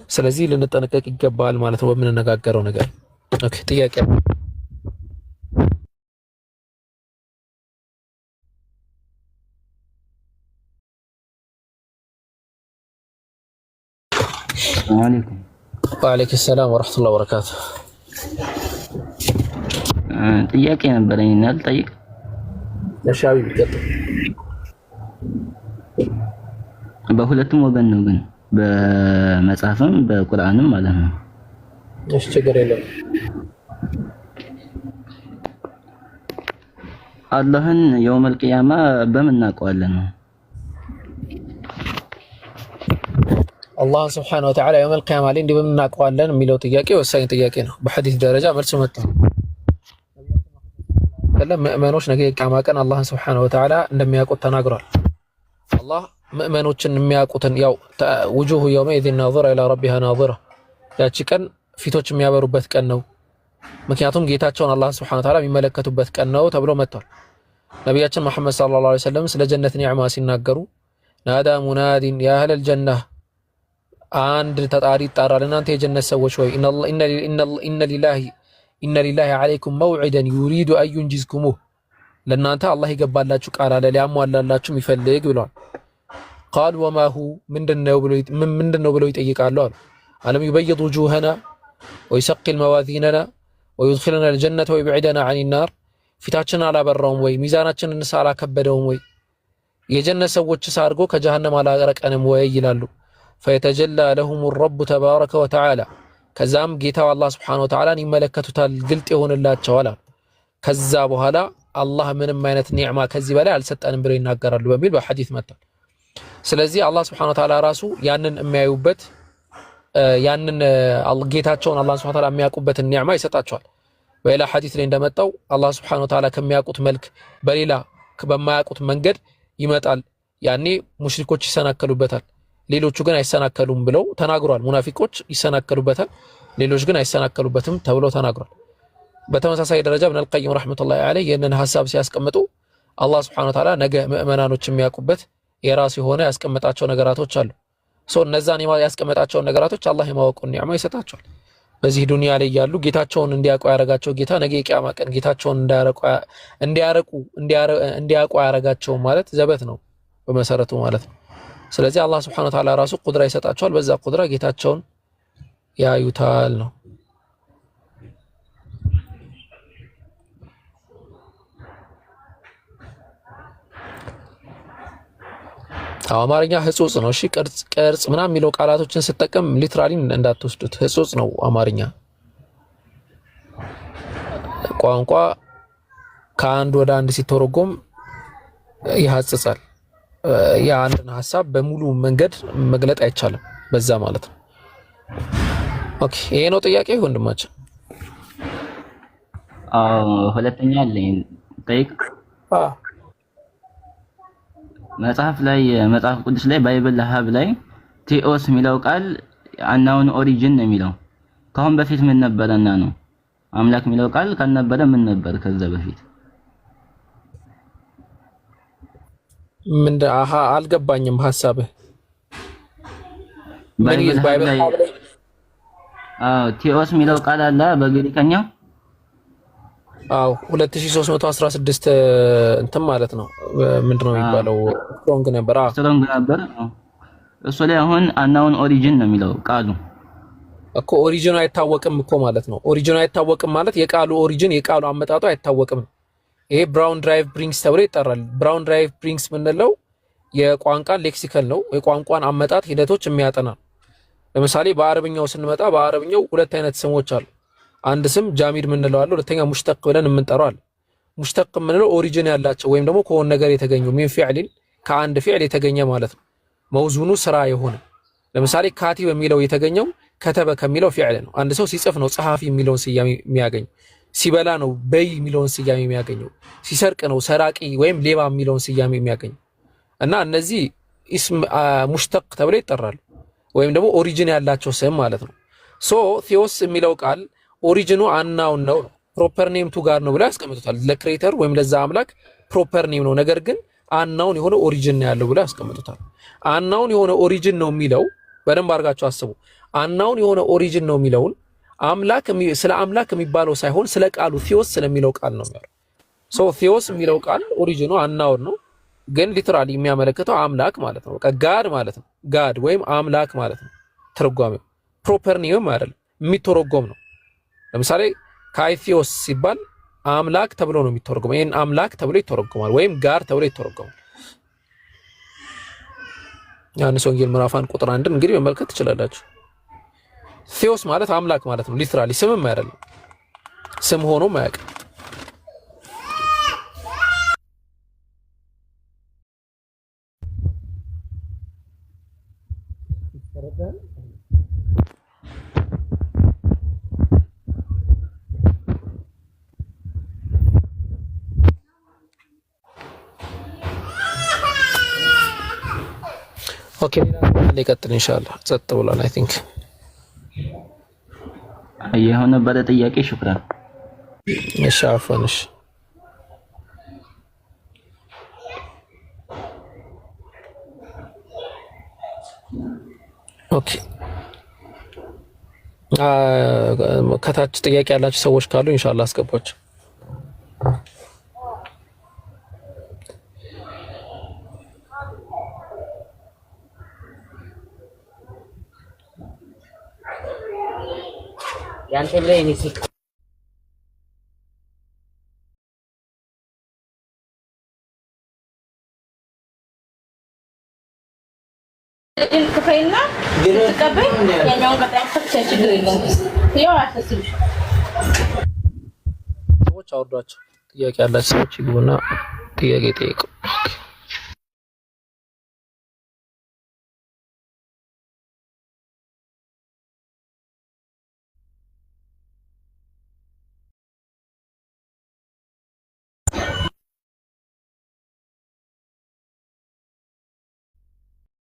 ስለዚህ ልንጠነቀቅ ይገባል ማለት ነው በምንነጋገረው ነገር። ኦኬ ጥያቄ አለይኩም ወአለይኩም ሰላም ወራህመቱላሂ ወበረካቱ። ጥያቄ ነበረኝ እና ልጠይቅ። ለሻዊ ይቀጥል። በሁለቱም ወገን ነው ግን በመጽሐፍም በቁርአንም ማለት ነው። እሺ ችግር የለም። አላህን የውመል ቂያማ በምን እናውቀዋለን? አላህ ሱብሓነሁ ወተዓላ የውመል ቂያማ ላይ እንዲህ በምን እናውቀዋለን የሚለው ጥያቄ ወሳኝ ጥያቄ ነው። በሐዲስ ደረጃ መልስ መጥቷል። ምእመኖች ነገ የቂያማ ቀን አላህን ሱብሓነሁ ወተዓላ እንደሚያውቁት ተናግሯል። አላህ ምእመኖችን የሚያውቁትን ያው ውጁሁ የውመኢዚን ናዚራ ኢላ ረቢሃ ናዚራ፣ ያቺ ቀን ፊቶች የሚያበሩበት ቀን ነው። ምክንያቱም ጌታቸውን አላህ ሱብሓነሁ ወተዓላ የሚመለከቱበት ቀን ነው ተብሎ መጥቷል። ነቢያችን መሐመድ ሰለላሁ ዐለይሂ ወሰለም ስለ ጀነት ኒዕማ ሲናገሩ ናዳ ሙናዲን ያ አህለል ጀነህ፣ አንድ ተጣሪ ይጣራል፣ እናንተ የጀነት ሰዎች ወይ ኢነ ሊላሂ ዐለይኩም መውዒደን ዩሪዱ አን ዩንጂዝኩሙህ፣ ለእናንተ አላህ የገባላችሁ ቃል አለ ሊያሟላላችሁ የሚፈልግ ብለዋል። ቃሉ ወማሁ ምንድነው ብለው ይጠይቃሉ አሉ። አለም ዩበይድ ውጁሀና ወዩሰቂል መዋዚነና ወዩድኺለና አልጀነተ ወዩብዒደና ዐኒ ናር፣ ፊታችንን አላበራውም ወይ ሚዛናችንን አላከበደውም ወይ የጀነት ሰዎች አድርጎ ከጀሃነም አላረቀንም ወይ ይላሉ። ፈየተጀላ ለሁም ረቡ ተባረከ ወተዓላ፣ ከዛም ጌታው አላህ ሱብሓነሁ ወተዓላን ይመለከቱታል፣ ግልጥ ይሆንላቸዋል። ከዛ በኋላ አላህ ምንም አይነት ኒዕማ ከዚህ በላይ አልሰጠንም ብለው ይናገራሉ በሚል በሐዲስ መጥቷል። ስለዚህ አላህ ሱብሓነሁ ወተዓላ ራሱ ያንን የሚያዩበት ያንን ጌታቸውን አላህ ሱብሓነሁ ወተዓላ የሚያውቁበትን ኒዕማ ይሰጣቸዋል። በሌላ ሐዲስ ላይ እንደመጣው አላህ ሱብሓነሁ ወተዓላ ከሚያውቁት መልክ በሌላ በማያውቁት መንገድ ይመጣል። ያኔ ሙሽሪኮች ይሰናከሉበታል፣ ሌሎቹ ግን አይሰናከሉም ብለው ተናግሯል። ሙናፊቆች ይሰናከሉበታል፣ ሌሎች ግን አይሰናከሉበትም ተብሎ ተናግሯል። በተመሳሳይ ደረጃ ኢብኑል ቀይም ረሕመቱላሂ ዐለይሂ ይህንን ሐሳብ ሲያስቀምጡ አላህ ሱብሓነሁ ወተዓላ ነገ ምእመናኖች የሚያውቁበት የራሱ የሆነ ያስቀመጣቸው ነገራቶች አሉ። እነዛን ያስቀመጣቸውን ነገራቶች አላህ የማወቁን ኒዕማ ይሰጣቸዋል። በዚህ ዱንያ ላይ ያሉ ጌታቸውን እንዲያውቁ ያረጋቸው ጌታ ነገ የቂያማ ቀን ጌታቸውን እንዲያውቁ ያረጋቸው ማለት ዘበት ነው በመሰረቱ ማለት ነው። ስለዚህ አላህ ሱብሓነሁ ወተዓላ ራሱ ቁድራ ይሰጣቸዋል። በዛ ቁድራ ጌታቸውን ያዩታል ነው። አማርኛ ህጹጽ ነው። እሺ ቅርጽ ምናምን የሚለው ቃላቶችን ስጠቀም ሊትራሊ እንዳትወስዱት። ህጹጽ ነው አማርኛ ቋንቋ። ከአንድ ወደ አንድ ሲተረጎም ይሐጽጻል። የአንድን ሐሳብ በሙሉ መንገድ መግለጥ አይቻልም በዛ ማለት ነው። ኦኬ ይሄ ነው ጥያቄ ወንድማችን። ሁለተኛ አለኝ ጠይቅ። መጽሐፍ ቅዱስ ላይ ባይብል ሀብ ላይ ቴዎስ የሚለው ቃል አናውን ኦሪጂን ነው የሚለው። ከአሁን በፊት ምን ነበረና ነው? አምላክ የሚለው ቃል ካልነበረ ምን ነበር ከዛ በፊት? አልገባኝም ሐሳብህ። ባይብል ሀብ ላይ ቴዎስ የሚለው ቃል አለ በግሪከኛው። 2316 እንትን ማለት ነው። ምንድነው የሚባለው? ስትሮንግ ነበር። እሱ ላይ አሁን አናውን ኦሪጂን ነው የሚለው ቃሉ እኮ። ኦሪጂኑ አይታወቅም እኮ ማለት ነው። ኦሪጂኑ አይታወቅም ማለት የቃሉ ኦሪጂን የቃሉ አመጣጡ አይታወቅም ነው። ይሄ ብራውን ድራይቭ ብሪንግስ ተብሎ ይጠራል። ብራውን ድራይቭ ብሪንግስ የምንለው የቋንቋን ሌክሲካል ነው፣ የቋንቋን አመጣጥ ሂደቶች የሚያጠና። ለምሳሌ በአረብኛው ስንመጣ በአረብኛው ሁለት አይነት ስሞች አሉ። አንድ ስም ጃሚድ የምንለው አለ፣ ሁለተኛ ሙሽተቅ ብለን የምንጠራው አለ። ሙሽተቅ የምንለው ኦሪጂን ያላቸው ወይም ደግሞ ከሆነ ነገር የተገኘው ሚን ፊዕሊን ከአንድ ፊዕል የተገኘ ማለት ነው። መውዙኑ ስራ የሆነ ለምሳሌ ካቲብ የሚለው የተገኘው ከተበ ከሚለው ፊዕል ነው። አንድ ሰው ሲጽፍ ነው ጸሐፊ የሚለውን ስያሜ የሚያገኘው። ሲበላ ነው በይ የሚለውን ስያሜ የሚያገኘው። ሲሰርቅ ነው ሰራቂ ወይም ሌባ የሚለውን ስያሜ የሚያገኘው። እና እነዚህ ኢስም ሙሽተቅ ተብለው ይጠራሉ፣ ወይም ደግሞ ኦሪጂን ያላቸው ስም ማለት ነው። ቴዎስ የሚለው ቃል ኦሪጂኑ አናውን ነው፣ ፕሮፐር ኔም ቱ ጋር ነው ብለው ያስቀምጡታል። ለክሬተር ወይም ለዛ አምላክ ፕሮፐር ኔም ነው፣ ነገር ግን አናውን የሆነ ኦሪጂን ነው ያለው ብለው ያስቀምጡታል። አናውን የሆነ ኦሪጂን ነው የሚለው በደንብ አድርጋችሁ አስቡ። አናውን የሆነ ኦሪጂን ነው የሚለውን አምላክ ስለ አምላክ የሚባለው ሳይሆን ስለ ቃሉ ቴዎስ ስለሚለው ቃል ነው የሚያወራው። ሶ ቴዎስ የሚለው ቃል ኦሪጂኑ አናውን ነው፣ ግን ሊትራሊ የሚያመለክተው አምላክ ማለት ነው። በቃ ጋድ ማለት ነው። ጋድ ወይም አምላክ ማለት ነው ትርጓሜው። ፕሮፐር ኔም አይደለም፣ የሚተረጎም ነው። ለምሳሌ ካይቴዎስ ሲባል አምላክ ተብሎ ነው የሚተረጎመው። ይሄን አምላክ ተብሎ ይተረጎማል፣ ወይም ጋድ ተብሎ ይተረጎማል። ዮሐንስ ወንጌል ምዕራፍ 1 ቁጥር 1 እንግዲህ መመልከት ትችላላችሁ። ቴዎስ ማለት አምላክ ማለት ነው ሊትራሊ፣ ስምም አይደለም፣ ስም ሆኖም አያውቅም። ኦኬ ሌላ ይቀጥል ኢንሻአላህ። ጸጥ ብሏል አይ ቲንክ የሆነ ጥያቄ ሽክራን እሺ አፈንሽ ኦኬ ከታች ጥያቄ ያላችሁ ሰዎች ካሉ ኢንሻአላህ አስገባችሁ። ያንተ ላይ እኔ ሲክ ክፍሬና ተቀበል ያኛውን ቀጣይ ችግር የለውም። ያው አሰስልሽ ሰዎች አውርዷቸው። ጥያቄ ያላችሁ ሰዎች ይግቡና ጥያቄ ጠይቁ። ኦኬ